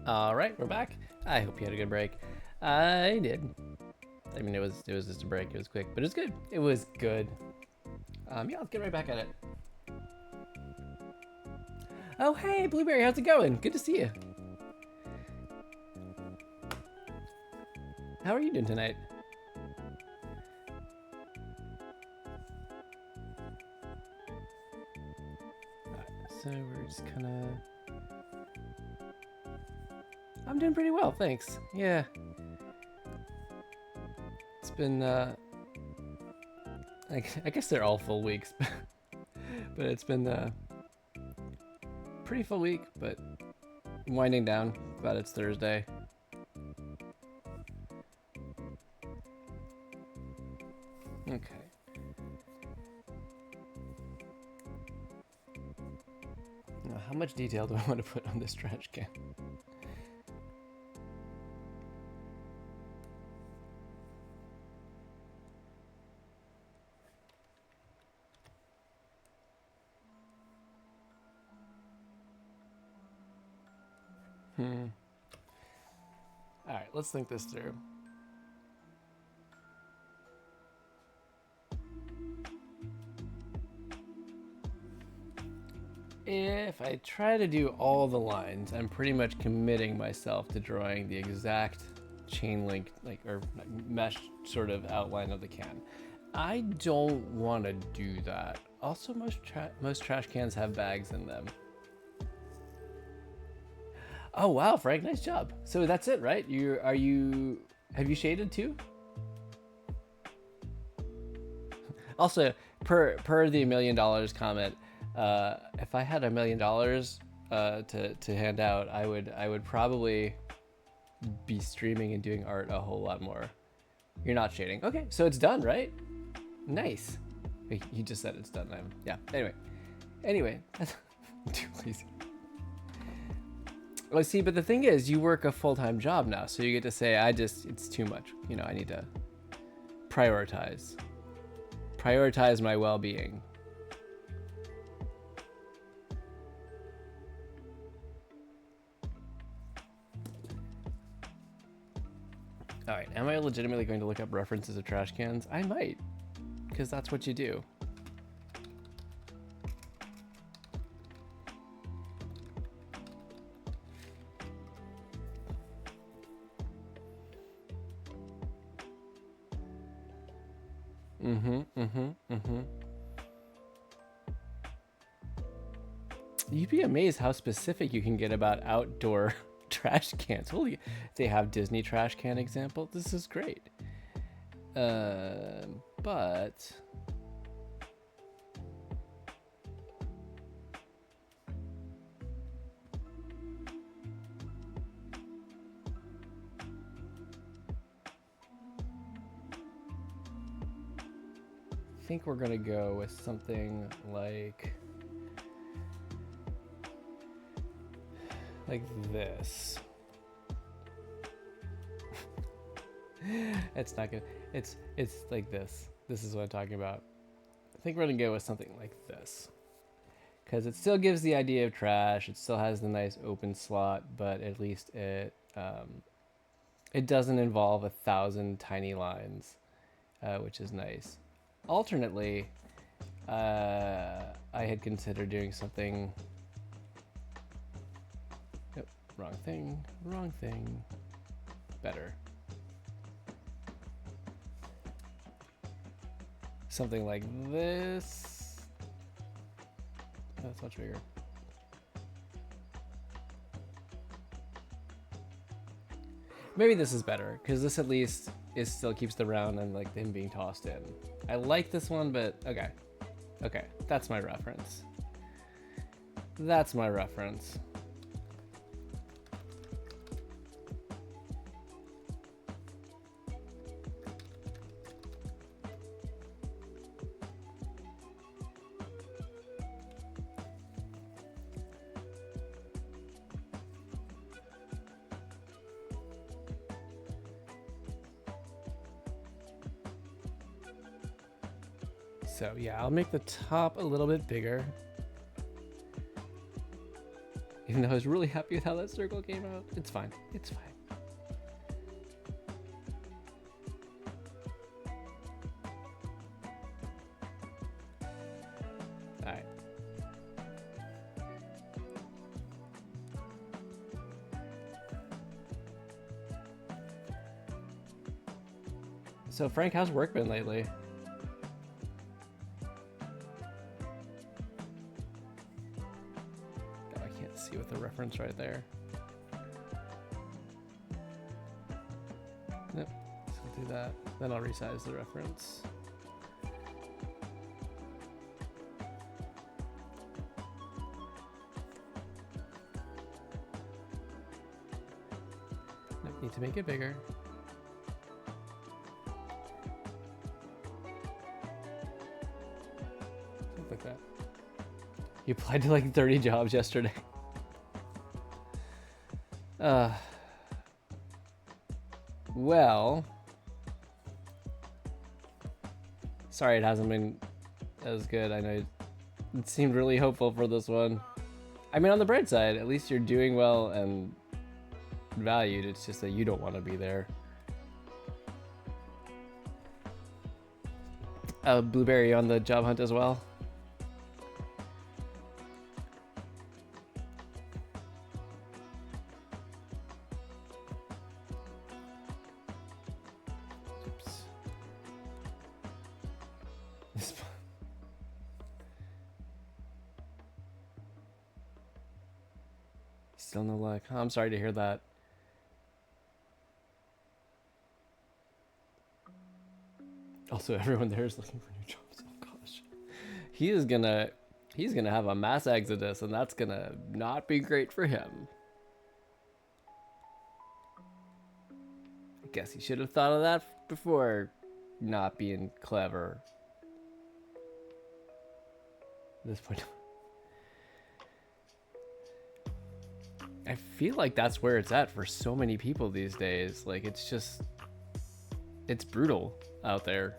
All right, we're back. I hope you had a good break. I did. I mean, it was just a break. It was quick, but it was good. It was good. Yeah, let's get right back at it. Oh, hey, Blueberry, how's it going? Good to see you. How are you doing tonight? So we're just kind of... I'm doing pretty well, thanks. Yeah. It's been, I guess they're all full weeks, but it's been pretty full week, but winding down. Glad it's Thursday. Okay. Now, how much detail do I want to put on this trash can? All right, let's think this through. If I try to do all the lines, I'm pretty much committing myself to drawing the exact chain link, like, or mesh sort of outline of the can. I don't want to do that. Also, most trash cans have bags in them. Oh wow, Frank, nice job. So that's it, right? Have you shaded too? Also, per the $1 million comment, if I had $1 million to hand out, I would probably be streaming and doing art a whole lot more. You're not shading. Okay, so it's done, right? Nice. Wait, you just said it's done. Yeah. Anyway, that's too lazy. Well, see, but the thing is, you work a full-time job now, so you get to say, it's too much. You know, I need to prioritize my well-being. All right, am I legitimately going to look up references of trash cans? I might, because that's what you do. You'd be amazed how specific you can get about outdoor trash cans. Holy, they have Disney trash can example. This is great. But I think we're gonna go with something like this. It's not good. It's like this. This is what I'm talking about. I think we're gonna go with something like this, because it still gives the idea of trash. It still has the nice open slot, but at least it doesn't involve 1,000 tiny lines, which is nice. Alternately, I had considered doing something. Yep, wrong thing. Better. Something like this. That's much bigger. Maybe this is better, because this at least still keeps the round and like them being tossed in. I like this one, but okay. Okay, that's my reference. That's my reference. So yeah, I'll make the top a little bit bigger. Even though I was really happy with how that circle came out. It's fine. It's fine. Alright. So Frank, how's work been lately? Oh, I can't see with the reference right there. Nope. So I'll do that. Then I'll resize the reference. Nope, need to make it bigger. Like that. You applied to like 30 jobs yesterday. Well, sorry it hasn't been as good. I know it seemed really hopeful for this one. I mean, on the bright side, at least you're doing well and valued. It's just that you don't want to be there. Blueberry on the job hunt as well. Still no luck. Oh, I'm sorry to hear that. Also, everyone there is looking for new jobs. Oh gosh, he's gonna have a mass exodus, and that's gonna not be great for him. I guess he should have thought of that before not being clever. At this point. I feel like that's where it's at for so many people these days. Like, it's just, it's brutal out there.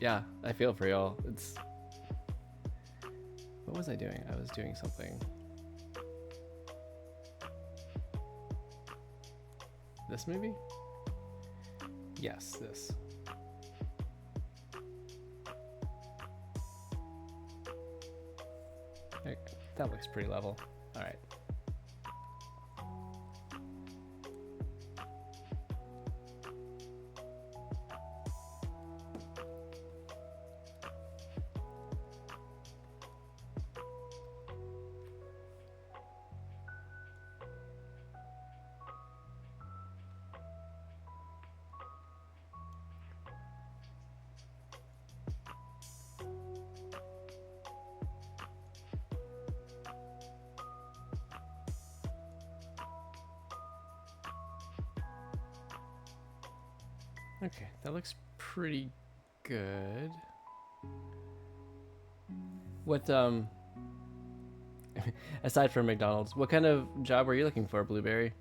Yeah, I feel for y'all. It's, what was I doing? I was doing something. This maybe? Yes, this. That looks pretty level. All right. Okay, that looks pretty good. What, aside from McDonald's, what kind of job were you looking for, Blueberry?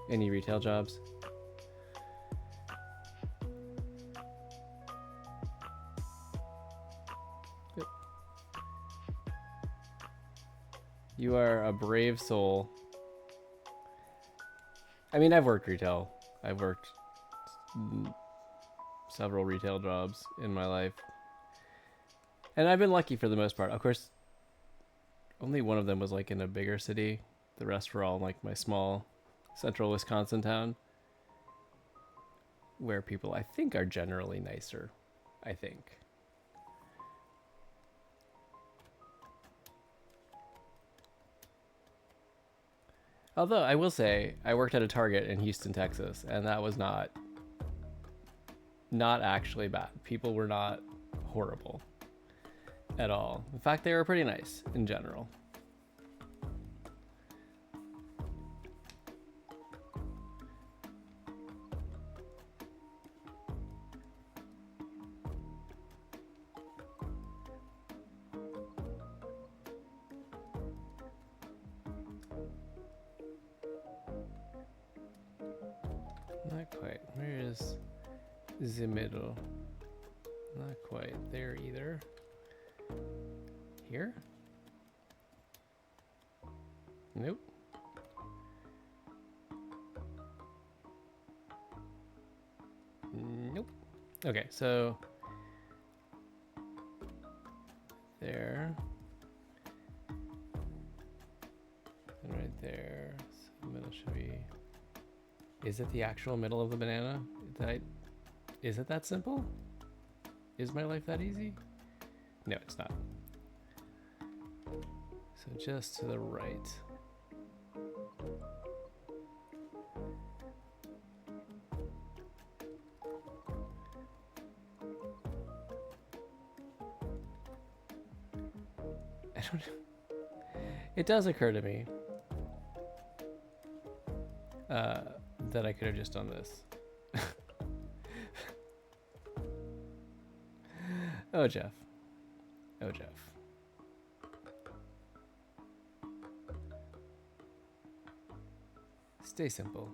Any retail jobs? You are a brave soul. I mean, I've worked retail. I've worked several retail jobs in my life. And I've been lucky for the most part. Of course, only one of them was like in a bigger city. The rest were all in like my small central Wisconsin town, where people I think are generally nicer. I think. Although I will say I worked at a Target in Houston, Texas, and that was not actually bad. People were not horrible at all. In fact, they were pretty nice in general. quite. Where is the middle? Not quite there either. Here? Nope. Nope. Okay, so there. And right there. So the middle should be. Is it the actual middle of the banana? Is it that simple? Is my life that easy? No, it's not. So just to the right. I don't know. It does occur to me that I could have just done this. Oh, Jeff. Oh, Jeff. Stay simple.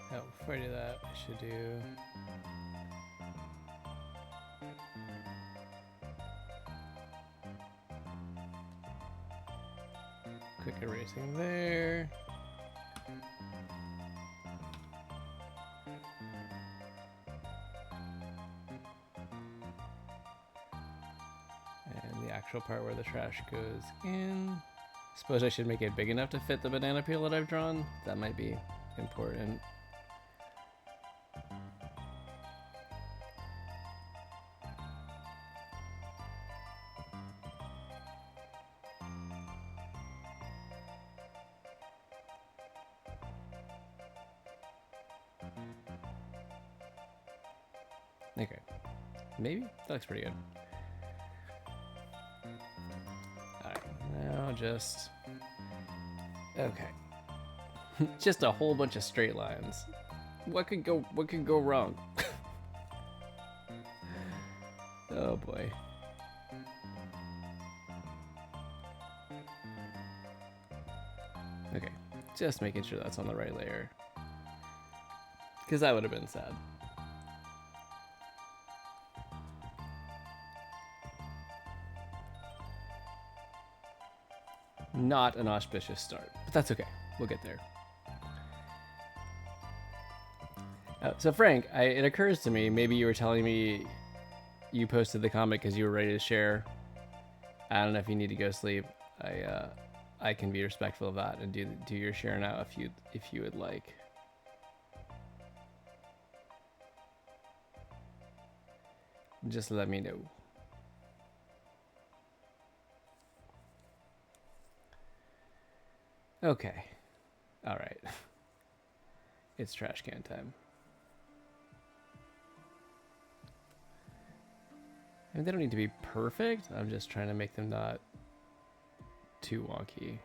Oh, before I do that, I should do... quick erasing there. And the actual part where the trash goes in. Suppose I should make it big enough to fit the banana peel that I've drawn. That might be important. Okay, maybe that looks pretty good. All right, now just okay, just a whole bunch of straight lines. What could go wrong? Oh boy. Okay, just making sure that's on the right layer, because that would have been sad. Not an auspicious start, but that's okay. We'll get there. So Frank, it occurs to me, maybe you were telling me you posted the comic because you were ready to share. I don't know if you need to go sleep. I can be respectful of that and do your share now if you would like. Just let me know. Okay. All right. It's trash can time. I mean, they don't need to be perfect. I'm just trying to make them not too wonky.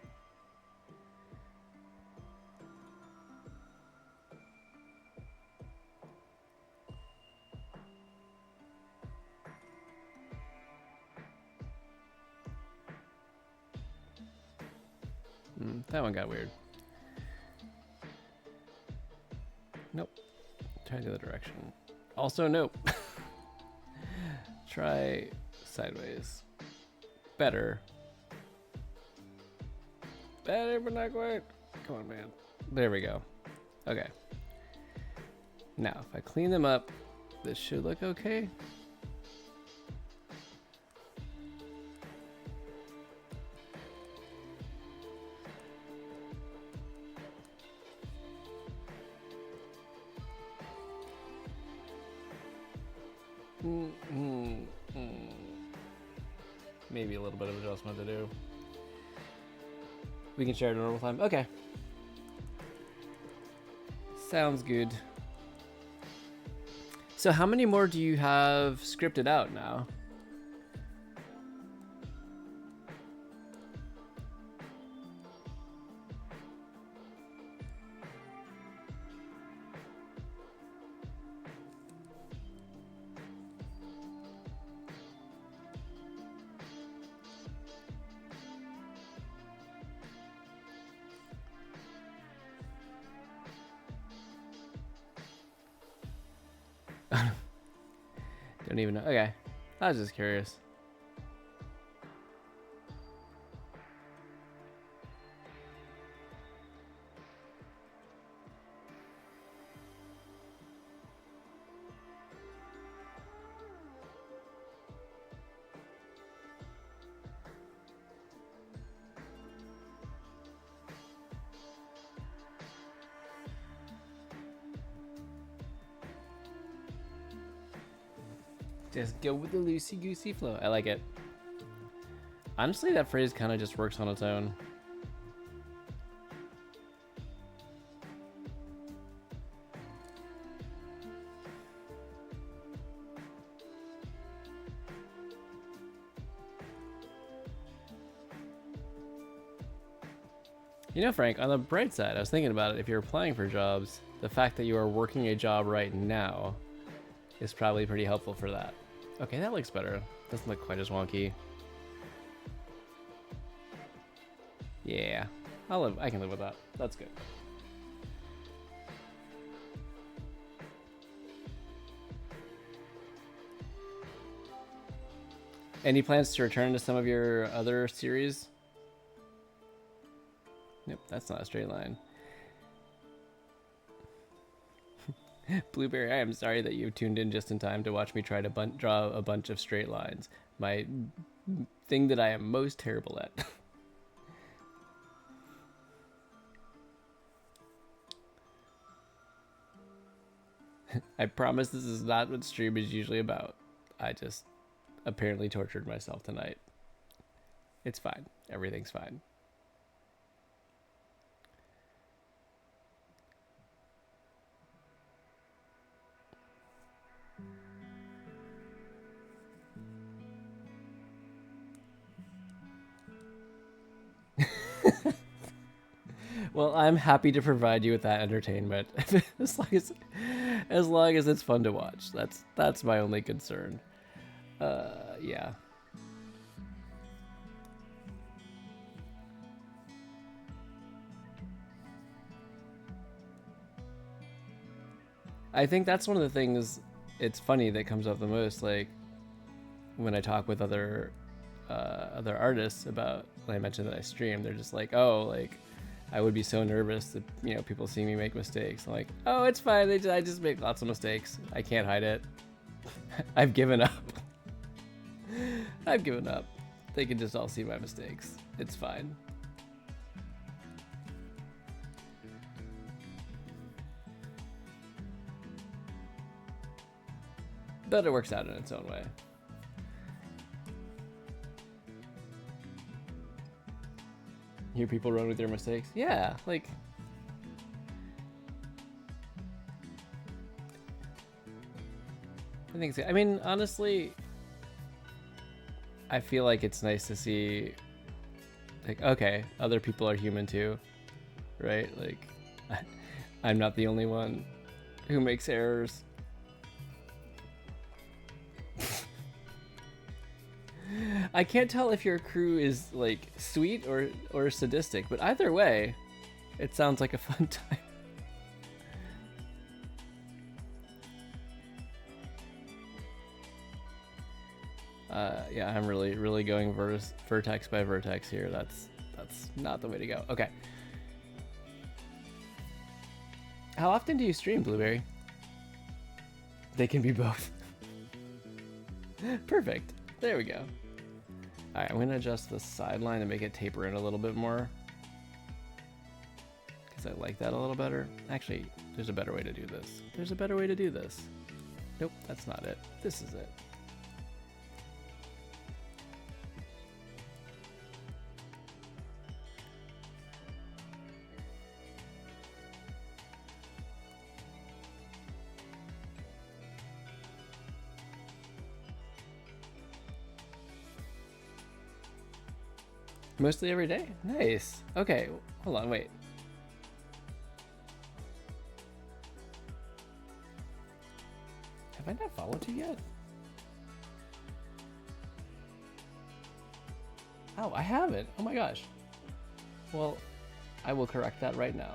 That one got weird. Nope. Try the other direction. Also, nope. Try sideways. Better. Better, but not quite. Come on, man. There we go. Okay. Now, if I clean them up, this should look okay. Maybe a little bit of adjustment to do. We can share at a normal time. Okay. Sounds good. So how many more do you have scripted out now? Don't even know. Okay. I was just curious. Just go with the loosey-goosey flow. I like it. Honestly, that phrase kind of just works on its own. You know, Frank, on the bright side, I was thinking about it. If you're applying for jobs, the fact that you are working a job right now is probably pretty helpful for that. Okay, that looks better. Doesn't look quite as wonky. Yeah, I can live with that. That's good. Any plans to return to some of your other series? Nope, that's not a straight line. Blueberry, I am sorry that you've tuned in just in time to watch me try to draw a bunch of straight lines. My thing that I am most terrible at. I promise this is not what stream is usually about. I just apparently tortured myself tonight. It's fine. Everything's fine. Well, I'm happy to provide you with that entertainment as long as it's fun to watch. That's my only concern. Yeah. I think that's one of the things. It's funny that comes up the most, like when I talk with other artists about when I mention that I stream. They're just like, oh, like I would be so nervous that, you know, people see me make mistakes. I'm like, oh, it's fine. I just make lots of mistakes. I can't hide it. I've given up. I've given up. They can just all see my mistakes. It's fine. But it works out in its own way. Hear people run with their mistakes? Yeah, like... I think so. I mean, honestly, I feel like it's nice to see, like, okay, other people are human too, right? Like, I'm not the only one who makes errors. I can't tell if your crew is like sweet or sadistic, but either way, it sounds like a fun time. Yeah, I'm really going vertex by vertex here. That's not the way to go. Okay. How often do you stream, Blueberry? They can be both. Perfect. There we go. All right, I'm gonna adjust the sideline to make it taper in a little bit more, because I like that a little better. Actually, there's a better way to do this. There's a better way to do this. Nope, that's not it. This is it. Mostly every day? Nice. Okay, hold on, wait. Have I not followed you yet? Oh, I haven't. Oh my gosh. Well, I will correct that right now.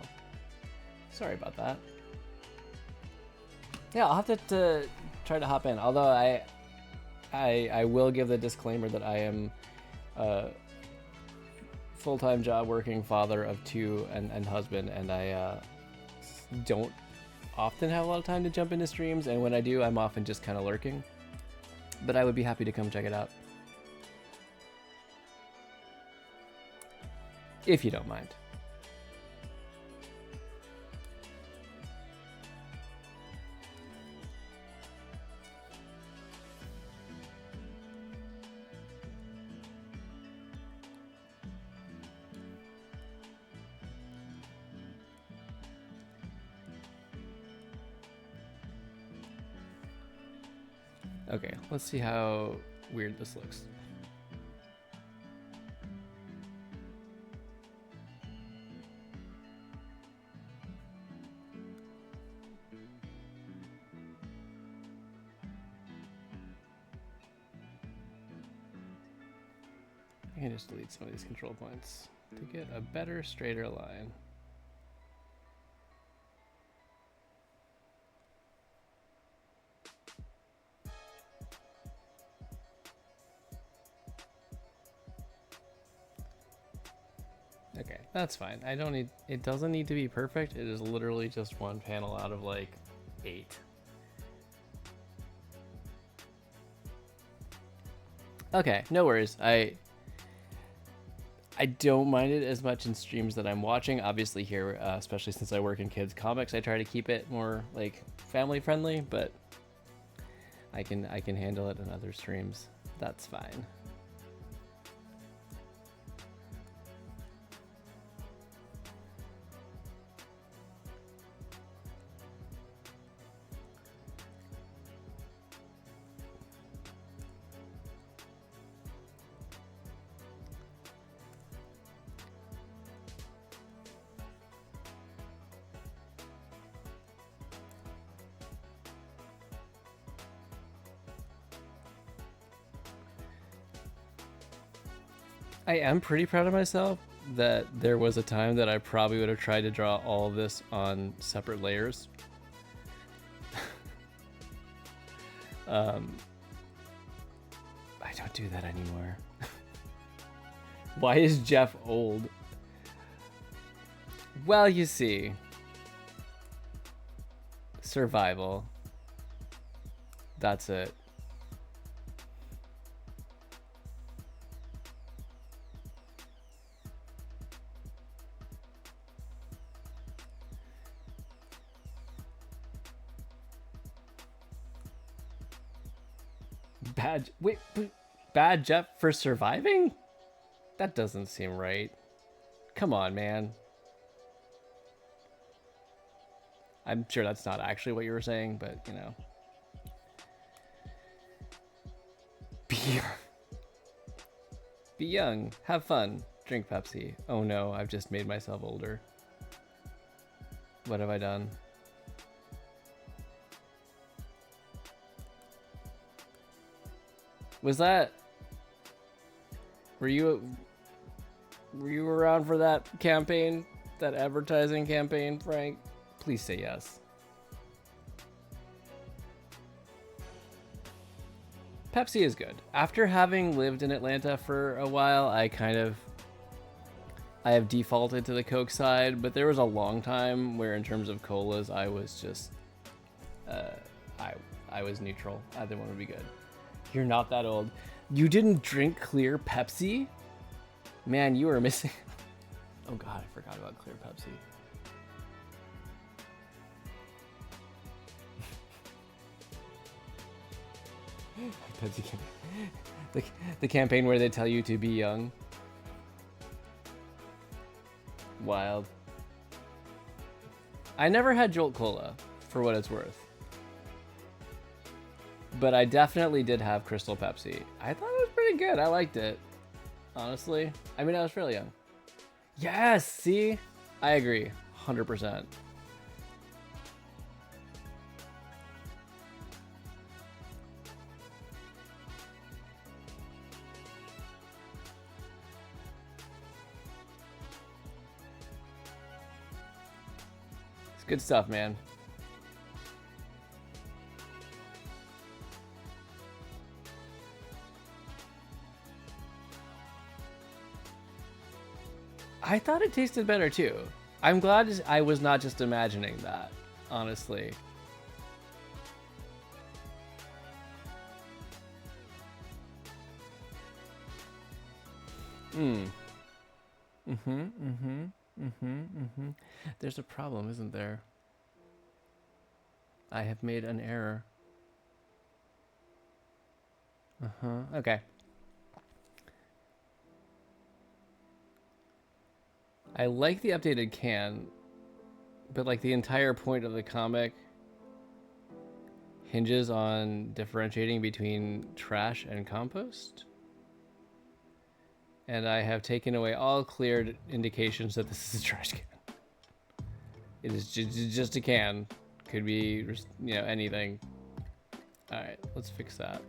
Sorry about that. Yeah, I'll have to try to hop in. Although I will give the disclaimer that I am a full-time job working father of 2 and husband, and I don't often have a lot of time to jump into streams, and when I do, I'm often just kind of lurking. But I would be happy to come check it out. If you don't mind. Okay, let's see how weird this looks. I can just delete some of these control points to get a better, straighter line. Okay, that's fine. I don't need, it doesn't need to be perfect. It is literally just one panel out of like 8. Okay, no worries. I don't mind it as much in streams that I'm watching. Obviously here, especially since I work in kids comics, I try to keep it more like family friendly, but I can handle it in other streams. That's fine. I am pretty proud of myself that there was a time that I probably would have tried to draw all of this on separate layers. I don't do that anymore. Why is Jeff old? Well, you see. Survival. That's it. Bad Jeff for surviving? That doesn't seem right. Come on, man. I'm sure that's not actually what you were saying, but you know. Be young, have fun, drink Pepsi. Oh no, I've just made myself older. What have I done? Was that... Were you around for that campaign? That advertising campaign, Frank? Please say yes. Pepsi is good. After having lived in Atlanta for a while, I have defaulted to the Coke side, but there was a long time where in terms of colas, I was just... I was neutral. Either one would be good. You're not that old. You didn't drink clear Pepsi? Man, you were missing... Oh god, I forgot about clear Pepsi. Pepsi campaign. The campaign where they tell you to be young. Wild. I never had Jolt Cola, for what it's worth. But I definitely did have Crystal Pepsi. I thought it was pretty good. I liked it. honestly. I mean, I was fairly young. Yes, see? I agree, 100%. It's good stuff, man. I thought it tasted better too. I'm glad I was not just imagining that, honestly. There's a problem, isn't there? I have made an error. Okay. I like the updated can, but like the entire point of the comic hinges on differentiating between trash and compost. And I have taken away all clear indications that this is a trash can. It is just a can. Could be, you know, anything. All right, let's fix that.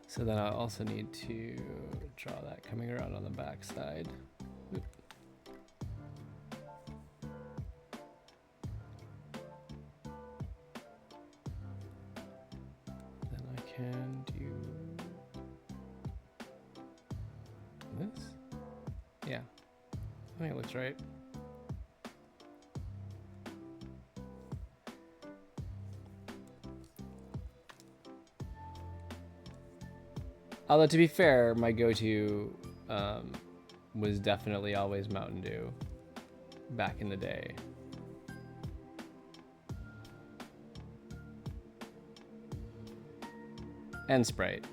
So then I also need to draw that coming around on the back side. Oop. Then I can do this. Yeah, I think it looks right. Although, to be fair, my go-to was definitely always Mountain Dew back in the day. And Sprite.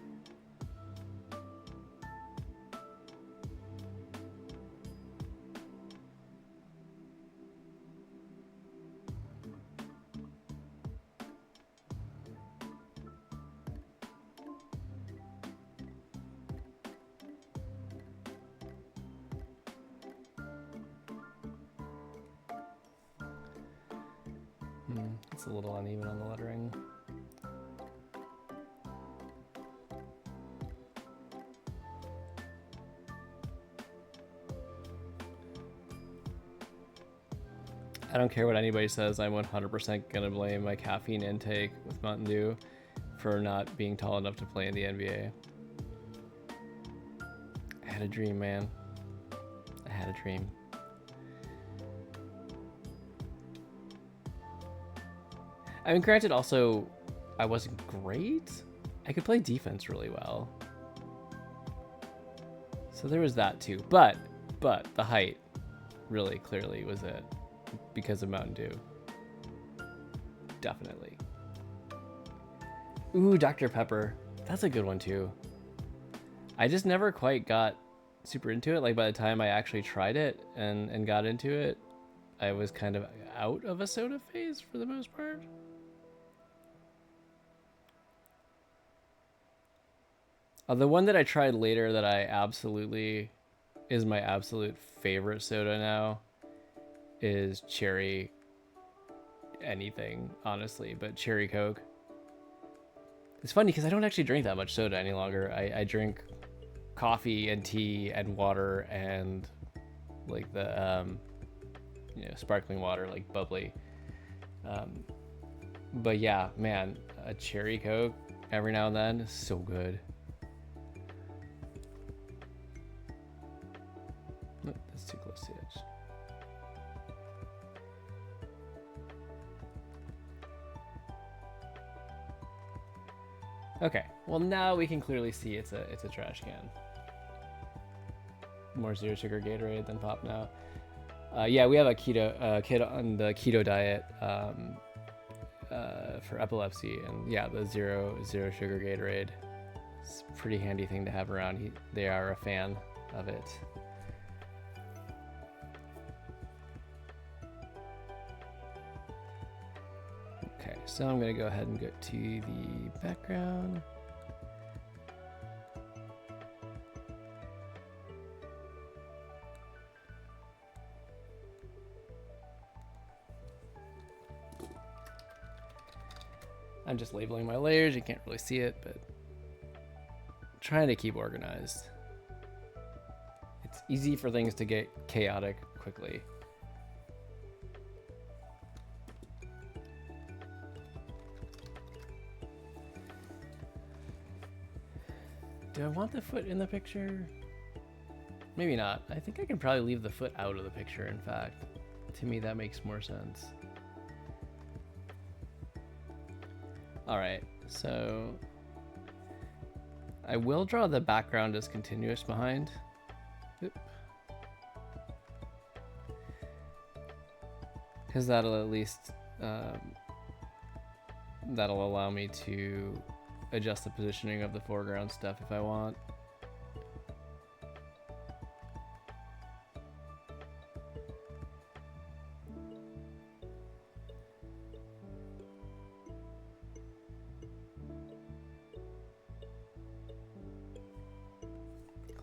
It's a little uneven on the lettering. I don't care what anybody says, I'm 100% gonna blame my caffeine intake with Mountain Dew for not being tall enough to play in the NBA. I had a dream, man. I had a dream. I mean, granted, also, I wasn't great. I could play defense really well. So there was that too. But the height really clearly was it because of Mountain Dew. Definitely. Ooh, Dr. Pepper. That's a good one too. I just never quite got super into it. Like by the time I actually tried it and got into it, I was kind of out of a soda phase for the most part. The one that I tried later that I absolutely is my absolute favorite soda now is cherry anything, honestly, but cherry Coke. It's funny because I don't actually drink that much soda any longer. I drink coffee and tea and water and like the you know, sparkling water, like bubbly. But yeah, man, a cherry Coke every now and then is so good. Oh, that's too close to the edge. Okay, well now we can clearly see it's a trash can. More zero sugar Gatorade than pop now. Yeah, we have a keto kid on the keto diet for epilepsy, and yeah, the zero sugar Gatorade. It's a pretty handy thing to have around. They are a fan of it. So I'm going to go ahead and get to the background. I'm just labeling my layers. You can't really see it, but I'm trying to keep organized. It's easy for things to get chaotic quickly. Do I want the foot in the picture? Maybe not. I think I can probably leave the foot out of the picture, in fact. To me, that makes more sense. Alright, so I will draw the background as continuous behind. Because that'll at least, that'll allow me to adjust the positioning of the foreground stuff if I want.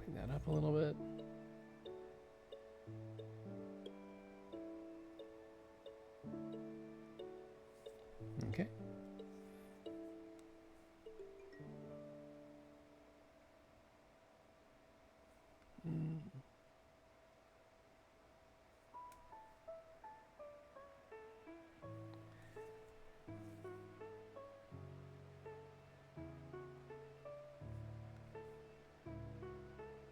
Clean that up a little bit. Okay.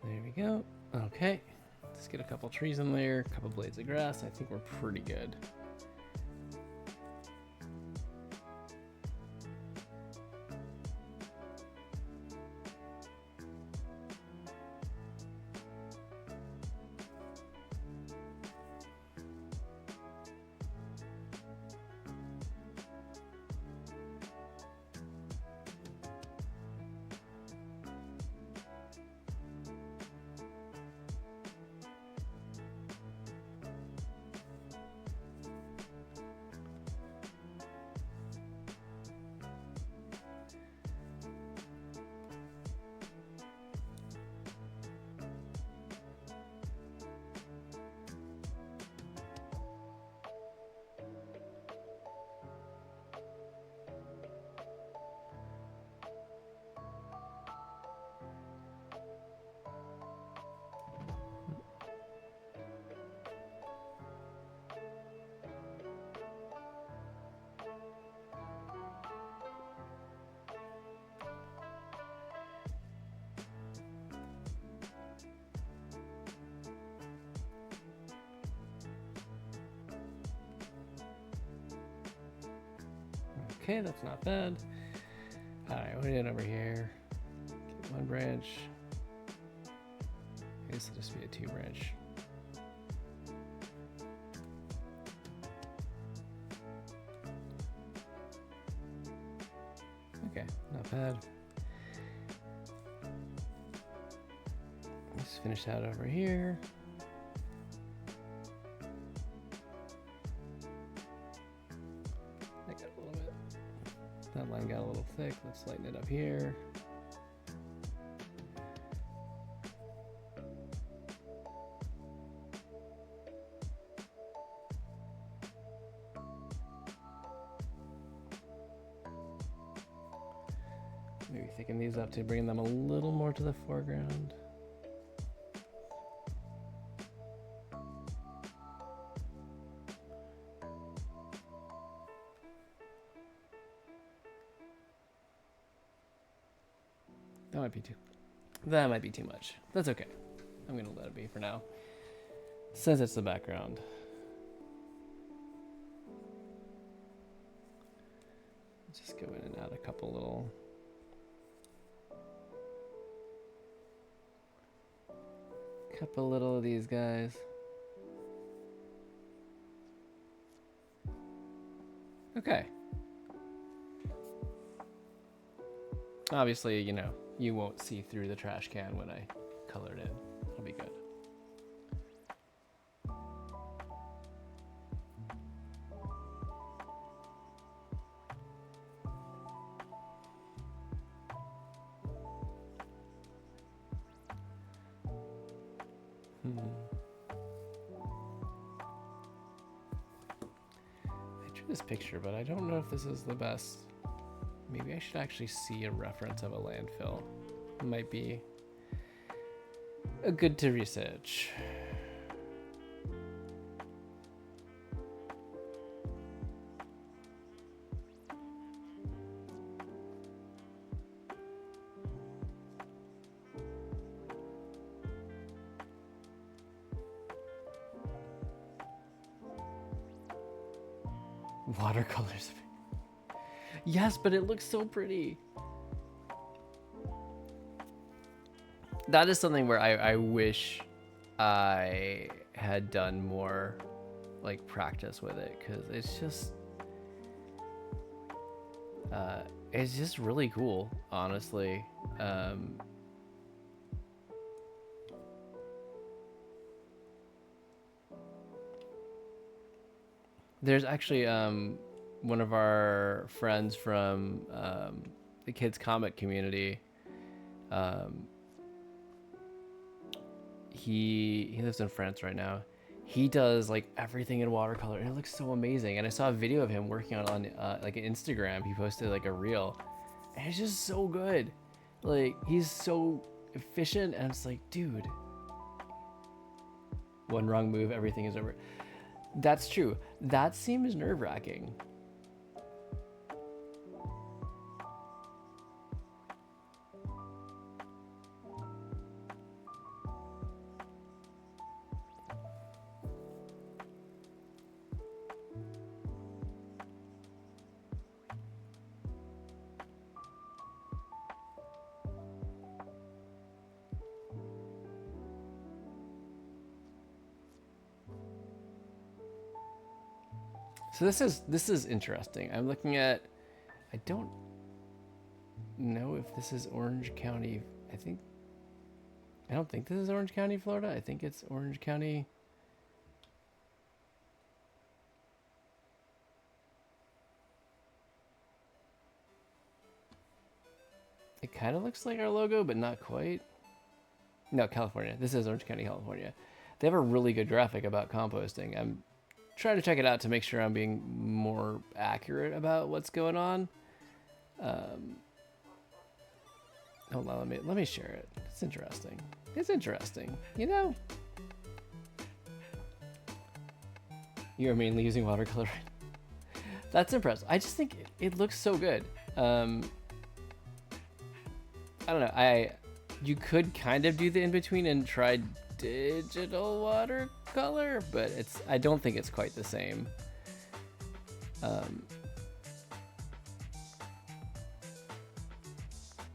There we go. Okay. Let's get a couple trees in there, a couple blades of grass. I think we're pretty good. Okay, that's not bad. Alright, what are we doing over here? Get one branch. I guess it'll just be a 2-branch. Okay, not bad. Let's finish that over here. That line got a little thick. Let's lighten it up here. Maybe thicken these up to bring them a little more to the foreground. That might be too much. That's okay. I'm gonna let it be for now. Since it's the background. Just go in and add a couple little of these guys. Okay. Obviously, you know, you won't see through the trash can when I color it in. It'll be good. I drew this picture, but I don't know if this is the best. Maybe I should actually see a reference of a landfill. It might be a good to research. Watercolors. Yes, but it looks so pretty. That is something where I wish I had done more like practice with it, because it's just really cool, honestly. There's actually one of our friends from the kids comic community. He lives in France right now. He does like everything in watercolor, and it looks so amazing. And I saw a video of him working on like an Instagram. He posted like a reel, and it's just so good. Like, he's so efficient, and it's like, dude, one wrong move, everything is over. That's true. That seems nerve-wracking. So this is interesting. I'm looking at, I don't know if this is Orange County. I don't think this is Orange County, Florida. I think it's Orange County. It kind of looks like our logo, but not quite. No, California. This is Orange County, California. They have a really good graphic about composting. I'm trying to check it out to make sure I'm being more accurate about what's going on. Hold on, let me share it. It's interesting. It's interesting, you know. You're mainly using watercolor. That's impressive. I just think it looks so good. I don't know. You could kind of do the in between and try digital watercolor, but I don't think it's quite the same.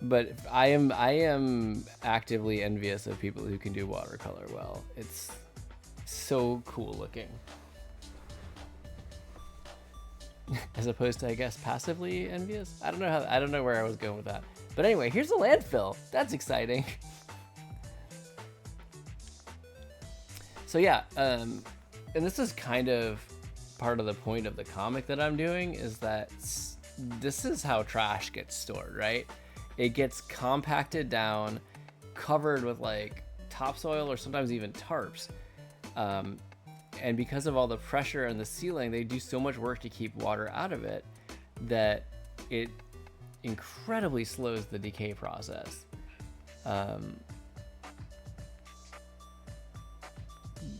But I am actively envious of people who can do watercolor well. It's so cool looking. As opposed to, I guess, passively envious. I don't know where I was going with that. But anyway, here's a landfill. That's exciting. So yeah, and this is kind of part of the point of the comic that I'm doing, is that this is how trash gets stored, right? It gets compacted down, covered with like topsoil or sometimes even tarps. And because of all the pressure in the ceiling, they do so much work to keep water out of it that it incredibly slows the decay process.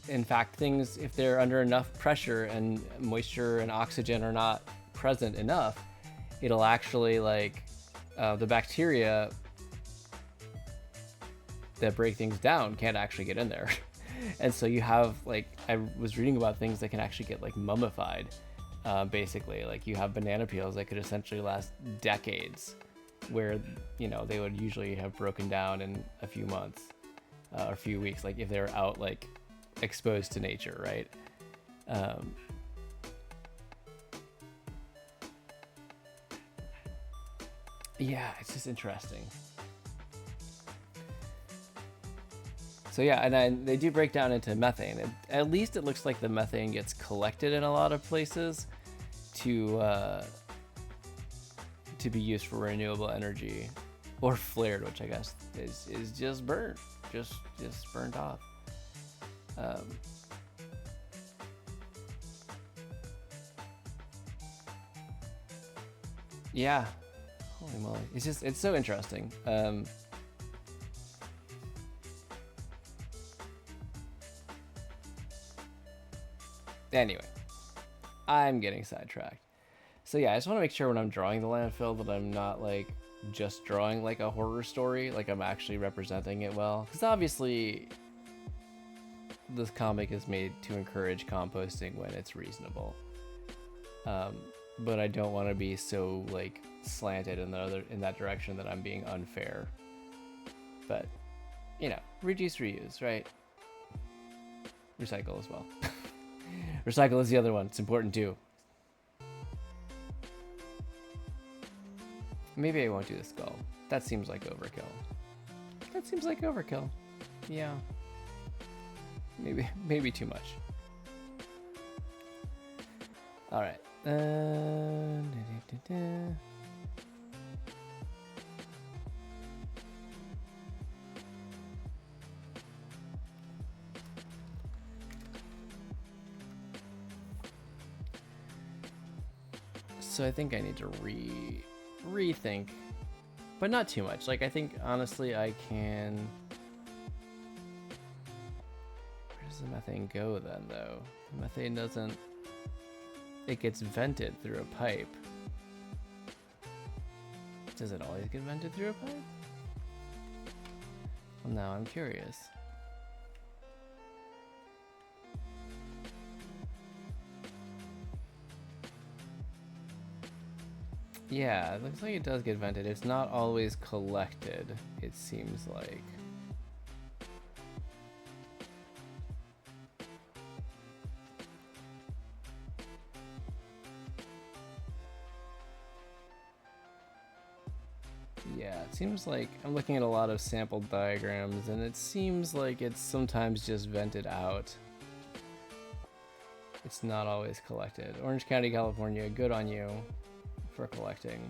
In fact, things, if they're under enough pressure and moisture and oxygen are not present enough, it'll actually like the bacteria that break things down can't actually get in there. And so you have, like, I was reading about things that can actually get like mummified. Basically, like, you have banana peels that could essentially last decades, where, you know, they would usually have broken down in a few months or a few weeks, like if they were out like exposed to nature, right? Yeah, it's just interesting. So yeah, and then they do break down into methane. At least it looks like the methane gets collected in a lot of places to be used for renewable energy, or flared, which I guess is just burnt, just burnt off. Yeah, holy moly, it's so interesting. Anyway, I'm getting sidetracked. So yeah, I just want to make sure when I'm drawing the landfill that I'm not like just drawing like a horror story, like I'm actually representing it well. Because obviously this comic is made to encourage composting when it's reasonable. But I don't want to be so like slanted in that direction that I'm being unfair. But you know, reduce, reuse, right? Recycle as well. Recycle is the other one. It's important too. Maybe I won't do the skull. That seems like overkill. That seems like overkill. Yeah. Maybe too much. All right. So I think I need to rethink, but not too much. Like I think honestly I can. Where does the methane go then though? The methane doesn't. It gets vented through a pipe. Does it always get vented through a pipe? Well, now I'm curious. Yeah, it looks like it does get vented. It's not always collected, it seems like. Yeah, it seems like I'm looking at a lot of sample diagrams and it seems like it's sometimes just vented out. It's not always collected. Orange County, California, good on you for collecting.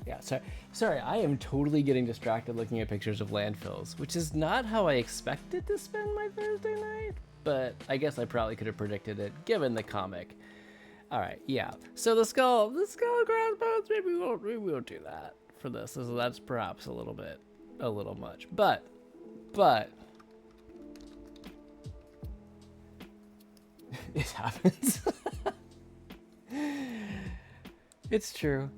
Yeah, sorry, I am totally getting distracted looking at pictures of landfills, which is not how I expected to spend my Thursday night, but I guess I probably could have predicted it given the comic. All right, yeah. So the skull crossbones, maybe we won't do that for this. So that's perhaps a little much, but it happens. It's true.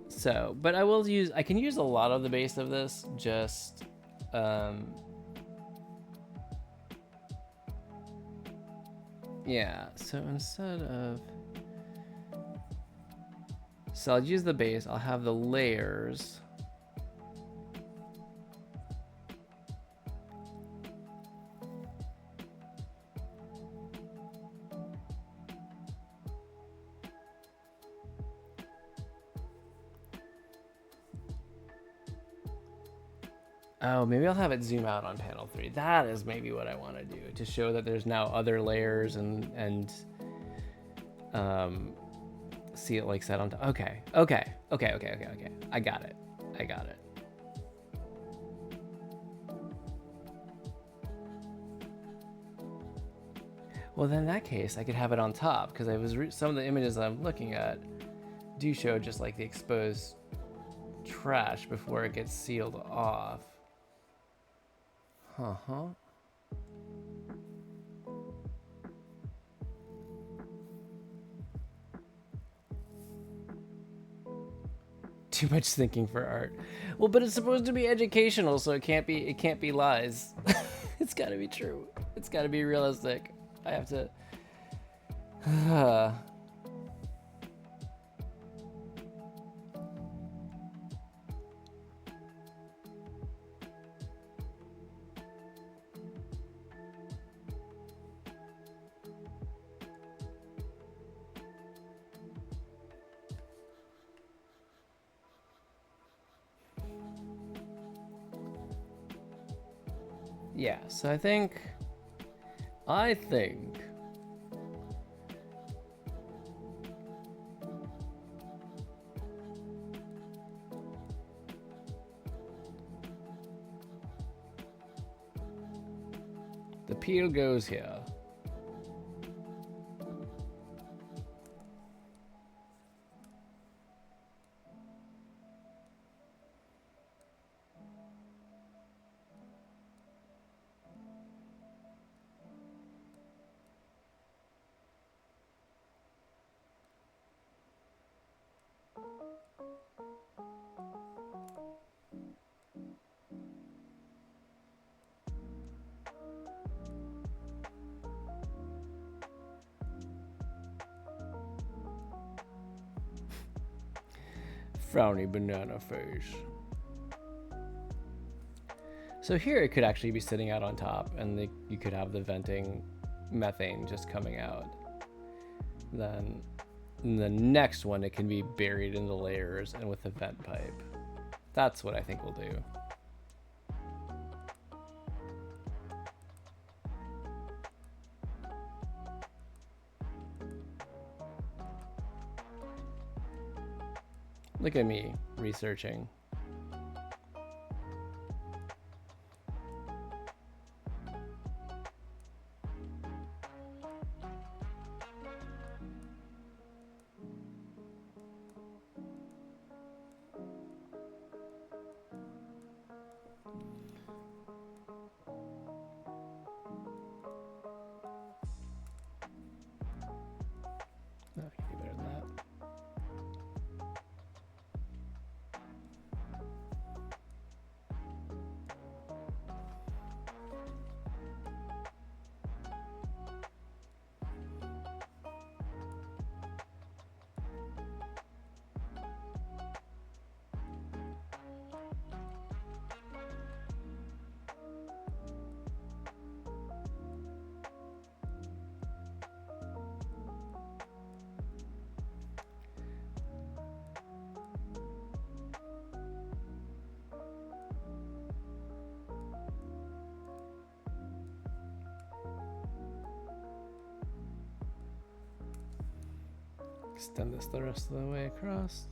So, but I can use a lot of the base of this, just, yeah, so I'll use the base, I'll have the layers. Oh, maybe I'll have it zoom out on panel 3. That is maybe what I want to do, to show that there's now other layers and see it like set on top. Okay. I got it. Well, then in that case, I could have it on top, because some of the images I'm looking at do show just like the exposed trash before it gets sealed off. Too much thinking for art. Well, but it's supposed to be educational, so it can't be lies. It's got to be true. It's got to be realistic. I have to. Yeah, so I think the peel goes here. Frowny banana face. So here it could actually be sitting out on top, and you could have the venting methane just coming out. Then in the next one, it can be buried in the layers and with a vent pipe. That's what I think we'll do. Look at me researching. No, I can do better than that. Extend this the rest of the way across.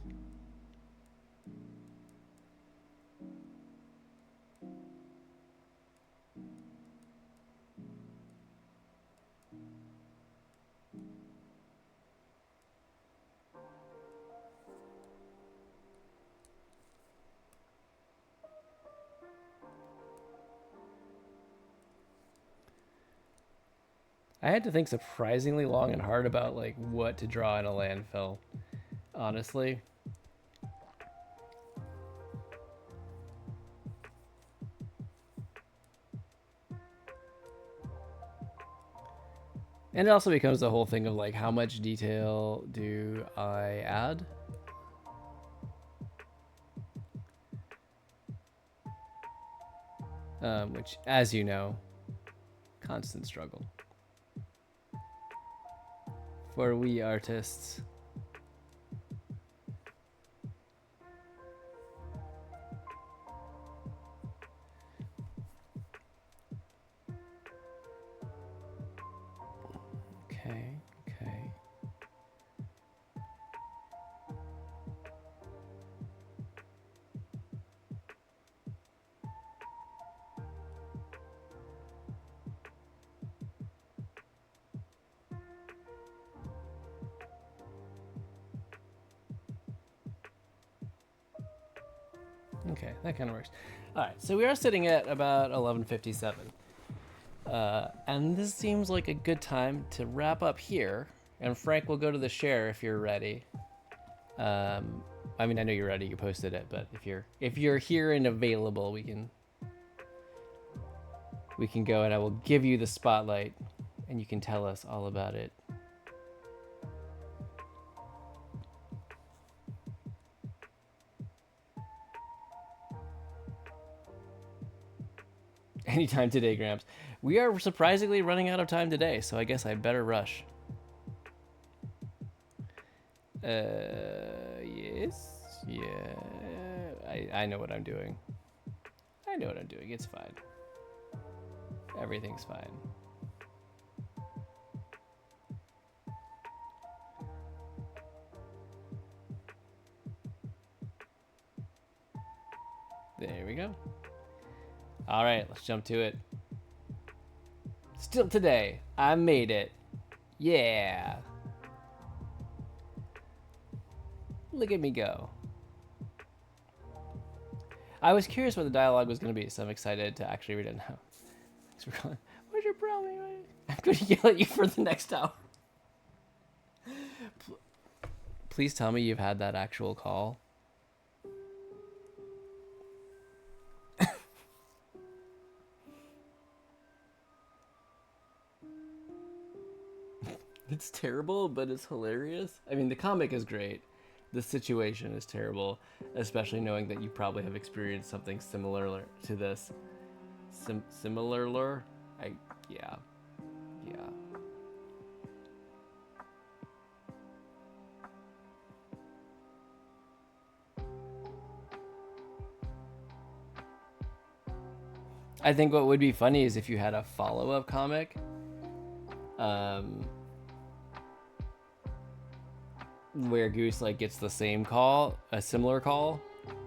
I had to think surprisingly long and hard about like what to draw in a landfill, honestly. And it also becomes the whole thing of like, how much detail do I add? Which, as you know, constant struggle for we artists. Okay. Okay, that kind of works. All right, so we are sitting at about 11:57. And this seems like a good time to wrap up here. And Frank will go to the share if you're ready. I mean, I know you're ready. You posted it, but if you're here and available, we can go, and I will give you the spotlight, and you can tell us all about it. Anytime today, Gramps. We are surprisingly running out of time today, so I guess I better rush. Yes. Yeah. I know what I'm doing. It's fine. Everything's fine. There we go. All right, let's jump to it. Still today, I made it. Yeah. Look at me go. I was curious what the dialogue was going to be, so I'm excited to actually read it now. Thanks for calling. Where's your brownie? I'm going to yell at you for the next hour. Please tell me you've had that actual call. It's terrible, but it's hilarious. I mean, the comic is great. The situation is terrible, especially knowing that you probably have experienced something similar to this. Similar? Yeah. I think what would be funny is if you had a follow-up comic. Where Goose like gets the same call, a similar call,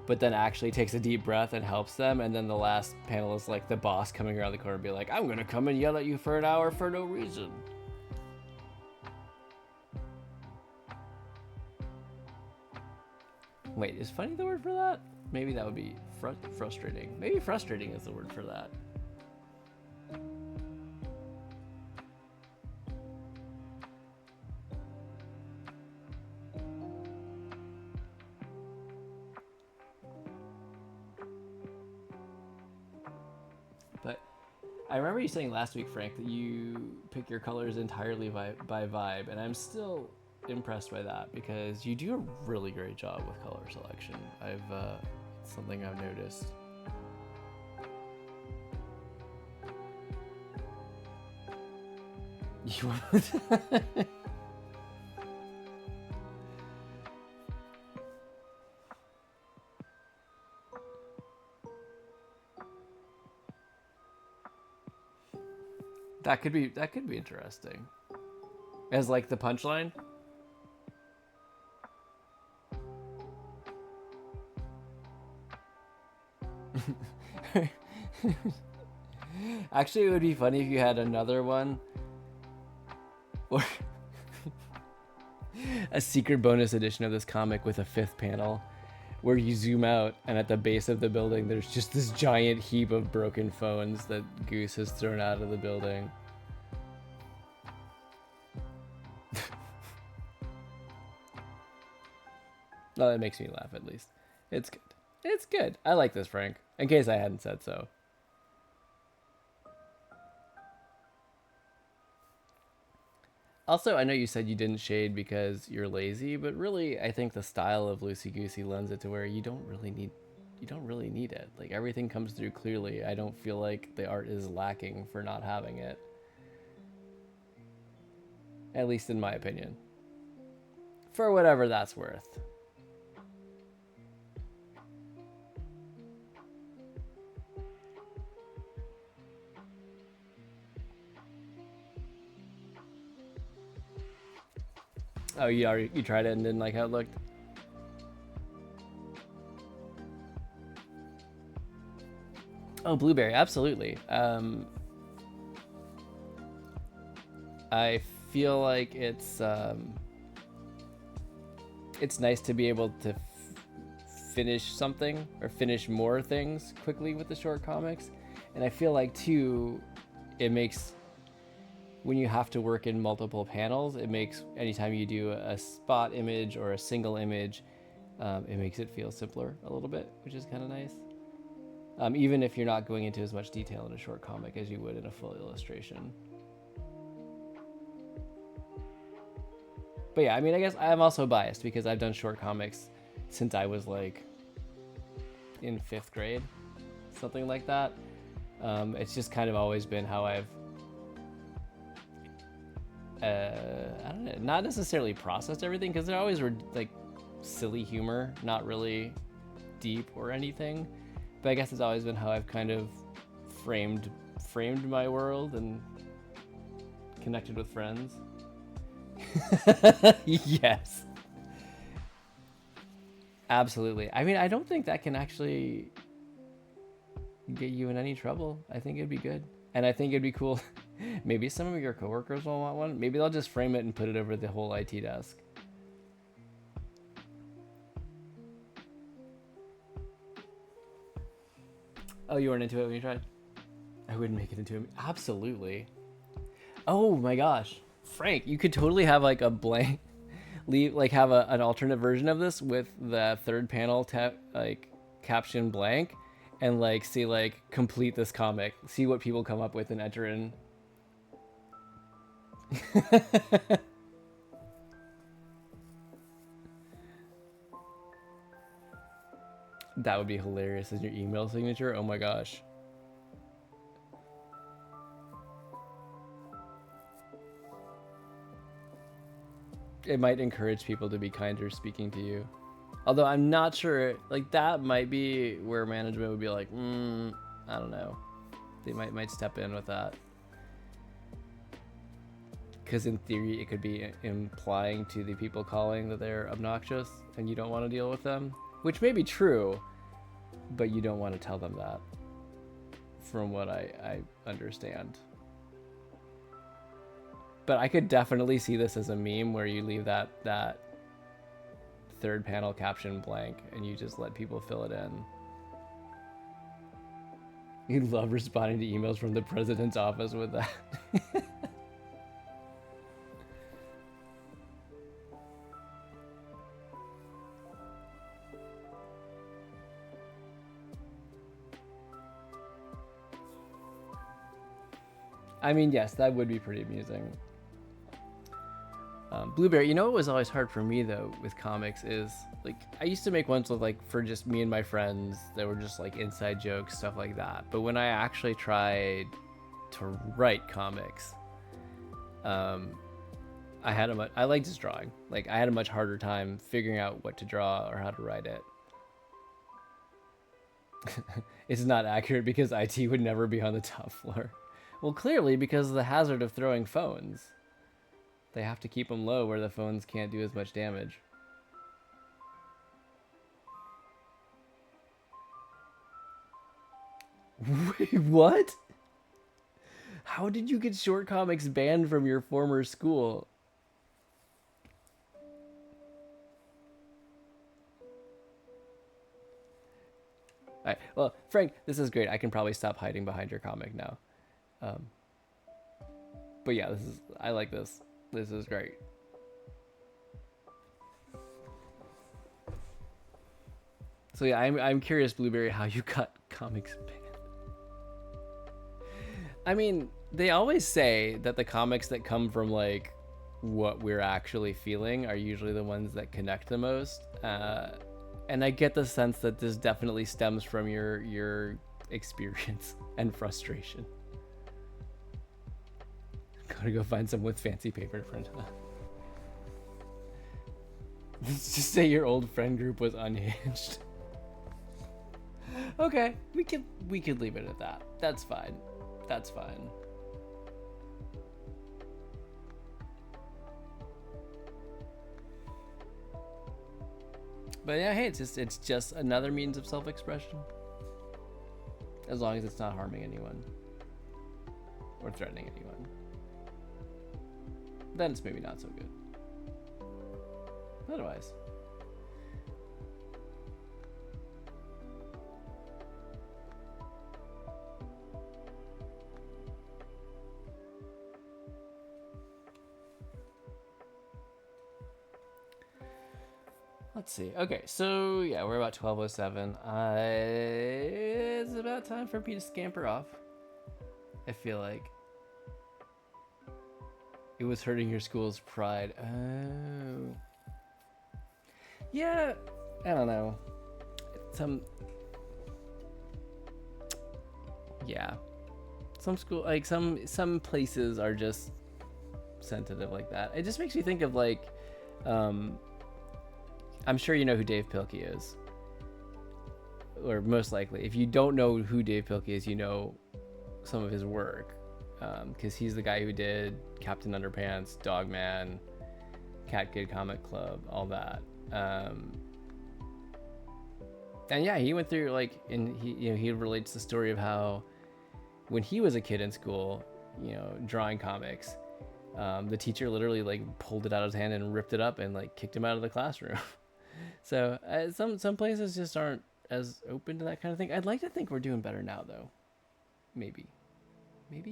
but then actually takes a deep breath and helps them, and then the last panel is like the boss coming around the corner and be like, I'm gonna come and yell at you for an hour for no reason. Wait, is funny the word for that? Maybe that would be frustrating. Maybe frustrating is the word for that. But I remember you saying last week, Frank, that you pick your colors entirely by vibe, and I'm still impressed by that because you do a really great job with color selection. It's something I've noticed. That could be interesting. As like the punchline. Actually, it would be funny if you had another one, or a secret bonus edition of this comic with a 5th panel, where you zoom out and at the base of the building, there's just this giant heap of broken phones that Goose has thrown out of the building. Well, that makes me laugh at least. It's good. It's good. I like this, Frank. In case I hadn't said so. Also, I know you said you didn't shade because you're lazy, but really, I think the style of Loosey Goosey lends it to where you don't really need it. Like everything comes through clearly. I don't feel like the art is lacking for not having it. At least in my opinion. For whatever that's worth. Oh, you tried it and didn't like how it looked? Oh, Blueberry, absolutely. I feel like it's nice to be able to finish something or finish more things quickly with the short comics. And I feel like too, it makes, when you have to work in multiple panels, it makes anytime you do a spot image or a single image, it makes it feel simpler a little bit, which is kind of nice. Even if you're not going into as much detail in a short comic as you would in a full illustration. But yeah, I mean, I guess I'm also biased because I've done short comics since I was like in 5th grade, something like that. It's just kind of always been how I've, I don't know, not necessarily processed everything, because there always were like silly humor, not really deep or anything. But I guess it's always been how I've kind of framed framed my world and connected with friends. Yes. Absolutely. I mean, I don't think that can actually get you in any trouble. I think it'd be good. And I think it'd be cool. Maybe some of your coworkers will want one. Maybe they'll just frame it and put it over the whole IT desk. Oh, you weren't into it when you tried? I wouldn't make it into it. Absolutely. Oh my gosh. Frank, you could totally have like a blank, have an alternate version of this with the third panel like caption blank, and like see like complete this comic, see what people come up with and enter in. That would be hilarious as your email signature. Oh my gosh. It might encourage people to be kinder speaking to you. Although I'm not sure, like that might be where management would be like, I don't know. They might step in with that. Because in theory, it could be implying to the people calling that they're obnoxious and you don't want to deal with them, which may be true, but you don't want to tell them that, from what I understand. But I could definitely see this as a meme where you leave that third panel caption blank and you just let people fill it in. You love responding to emails from the president's office with that. I mean, yes, that would be pretty amusing. Blueberry, you know what was always hard for me though with comics is like I used to make ones with like for just me and my friends that were just like inside jokes, stuff like that. But when I actually tried to write comics, I like just drawing. Like I had a much harder time figuring out what to draw or how to write it. It's not accurate because IT would never be on the top floor. Well, clearly because of the hazard of throwing phones. They have to keep them low where the phones can't do as much damage. Wait, what? How did you get short comics banned from your former school? All right, well, Frank, this is great. I can probably stop hiding behind your comic now. But yeah, I like this. This is great. So yeah, I'm curious, Blueberry, how you got comics banned. I mean, they always say that the comics that come from like what we're actually feeling are usually the ones that connect the most. And I get the sense that this definitely stems from your experience and frustration. Gotta go find some with fancy paper print. Let's just say your old friend group was unhinged. Okay, we could leave it at that. That's fine. That's fine. But yeah, hey, it's just another means of self-expression. As long as it's not harming anyone or threatening anyone. Then it's maybe not so good. Otherwise. Let's see. Okay, so yeah, we're about 12:07. It's about time for me to scamper off. I feel like. It was hurting your school's pride. Oh. Yeah, I don't know. Yeah. Some school, like some places are just sensitive like that. It just makes me think of like, I'm sure you know who Dave Pilkey is. Or most likely. If you don't know who Dave Pilkey is, you know some of his work, because he's the guy who did Captain Underpants, Dogman, Cat Kid Comic Club, all that. And yeah, he went through like, and he relates the story of how when he was a kid in school, drawing comics, the teacher literally like pulled it out of his hand and ripped it up and like kicked him out of the classroom. So some places just aren't as open to that kind of thing. I'd like to think we're doing better now, though. Maybe. Let's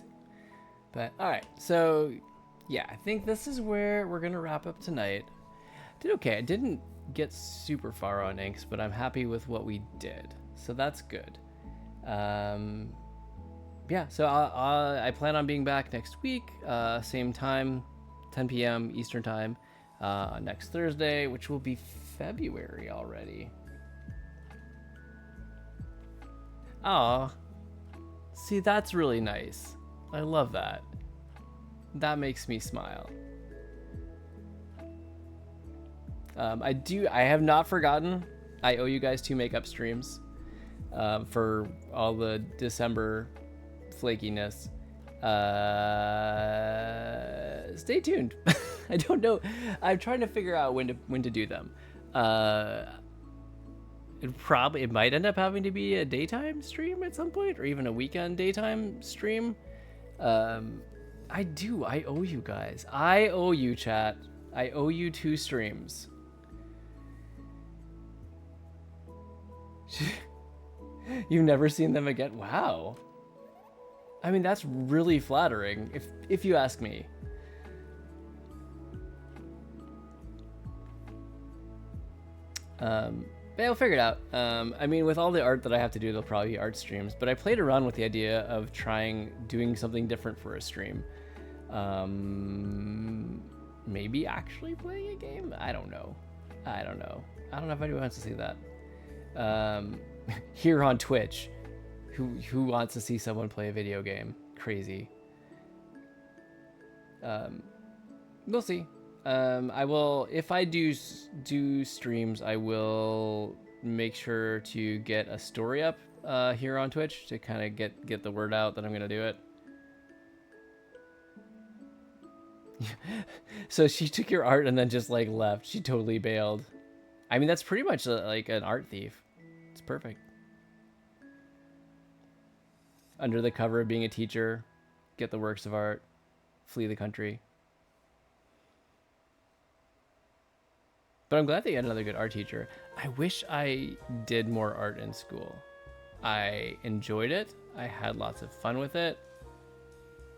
see. But all right, so yeah, I think this is where we're gonna wrap up tonight. Did okay. I didn't get super far on inks, but I'm happy with what we did, so that's good. Yeah, so I plan on being back next week, same time, 10 p.m. Eastern time, next Thursday, which will be February already. Oh, see, that's really nice. I love that. That makes me smile. I have not forgotten. I owe you guys 2 makeup streams for all the December flakiness. Stay tuned. I don't know. I'm trying to figure out when to do them. It might end up having to be a daytime stream at some point, or even a weekend daytime stream. I owe you guys. I owe you, chat. I owe you 2 streams. You've never seen them again? Wow. I mean, that's really flattering, if you ask me. But I'll figure it out. I mean, with all the art that I have to do, there'll probably be art streams. But I played around with the idea of doing something different for a stream. Maybe actually playing a game? I don't know. I don't know if anyone wants to see that. Here on Twitch. Who wants to see someone play a video game? Crazy. We'll see. I will, if I do streams, I will make sure to get a story up here on Twitch to kind of get the word out that I'm gonna do it. So she took your art and then just like left. She totally bailed. I mean, that's pretty much like an art thief. It's perfect. Under the cover of being a teacher, get the works of art, flee the country. But I'm glad that you had another good art teacher. I wish I did more art in school. I enjoyed it. I had lots of fun with it.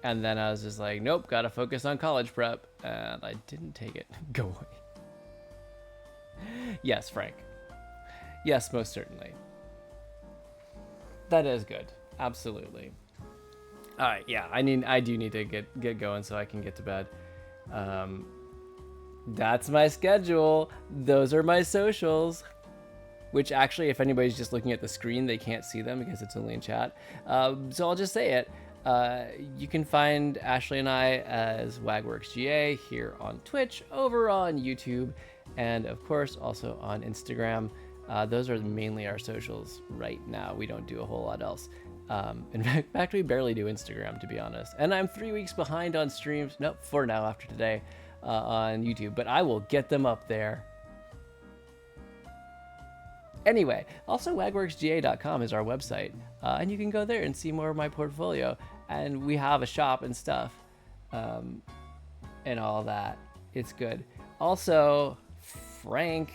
And then I was just like, nope, gotta focus on college prep. And I didn't take it. Go away. Yes, Frank. Yes, most certainly. That is good. Absolutely. All right, yeah. I do need to get going so I can get to bed. That's my schedule. Those are my socials. Which actually, if anybody's just looking at the screen, they can't see them because it's only in chat. So I'll just say it. You can find Ashley and I as WagWorksGA here on Twitch, over on YouTube, and of course also on Instagram. Those are mainly our socials right now. We don't do a whole lot else. In fact, we barely do Instagram, to be honest. And I'm 3 weeks behind on streams. Nope, 4 now after today on YouTube. But I will get them up there. Anyway, also wagworksga.com is our website. And you can go there and see more of my portfolio. And we have a shop and stuff. And all that. It's good. Also, Frank.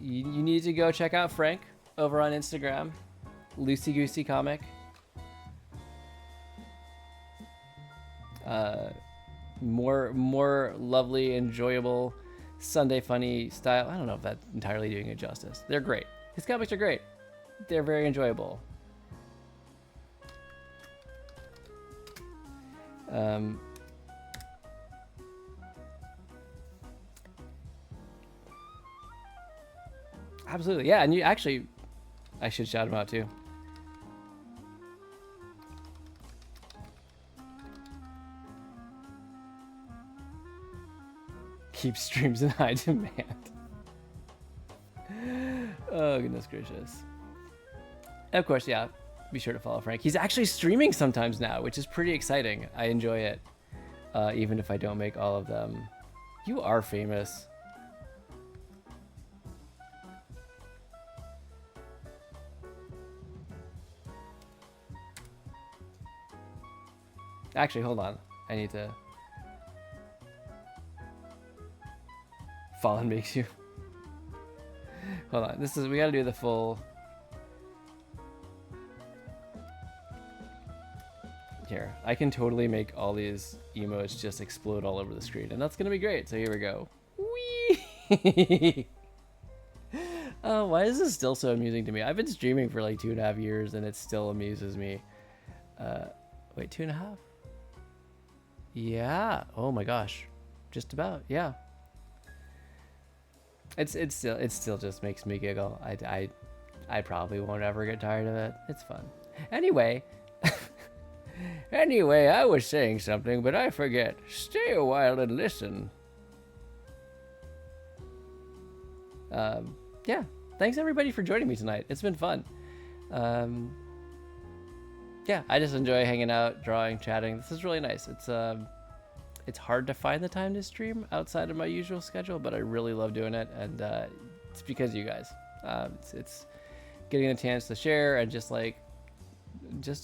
You need to go check out Frank over on Instagram. Loosey Goosey Comic. More lovely, enjoyable Sunday funny style. I don't know if that's entirely doing it justice. They're great. His comics are great. They're very enjoyable. Absolutely, yeah. And you actually, I should shout him out too. Keep streams in high demand. Oh, goodness gracious. Of course, yeah. Be sure to follow Frank. He's actually streaming sometimes now, which is pretty exciting. I enjoy it, even if I don't make all of them. You are famous. Actually, hold on. I need to... Fallen makes you... Hold on. We gotta do the full... Here. I can totally make all these emotes just explode all over the screen, and that's gonna be great. So here we go. Whee! Oh, why is this still so amusing to me? I've been streaming for like 2.5 years, and it still amuses me. Wait, 2.5? Yeah. Oh my gosh. Just about. Yeah. It still just makes me giggle. I probably won't ever get tired of it. It's fun. Anyway. Anyway, I was saying something, but I forget. Stay a while and listen. Yeah. Thanks everybody for joining me tonight. It's been fun. Yeah, I just enjoy hanging out, drawing, chatting. This is really nice. It's hard to find the time to stream outside of my usual schedule, but I really love doing it, and it's because of you guys. It's getting a chance to share and just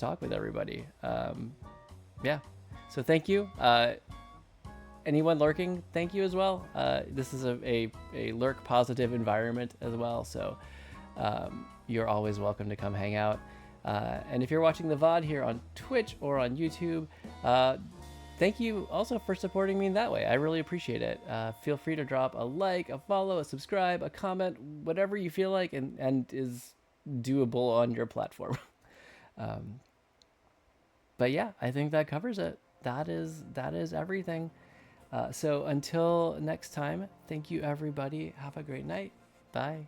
talk with everybody. Yeah, so thank you. Anyone lurking, thank you as well. This is a lurk positive environment as well, so you're always welcome to come hang out. And if you're watching the VOD here on Twitch or on YouTube, thank you also for supporting me in that way. I really appreciate it. Feel free to drop a like, a follow, a subscribe, a comment, whatever you feel like and is doable on your platform. But yeah, I think that covers it. That is everything. So until next time, thank you everybody. Have a great night. Bye.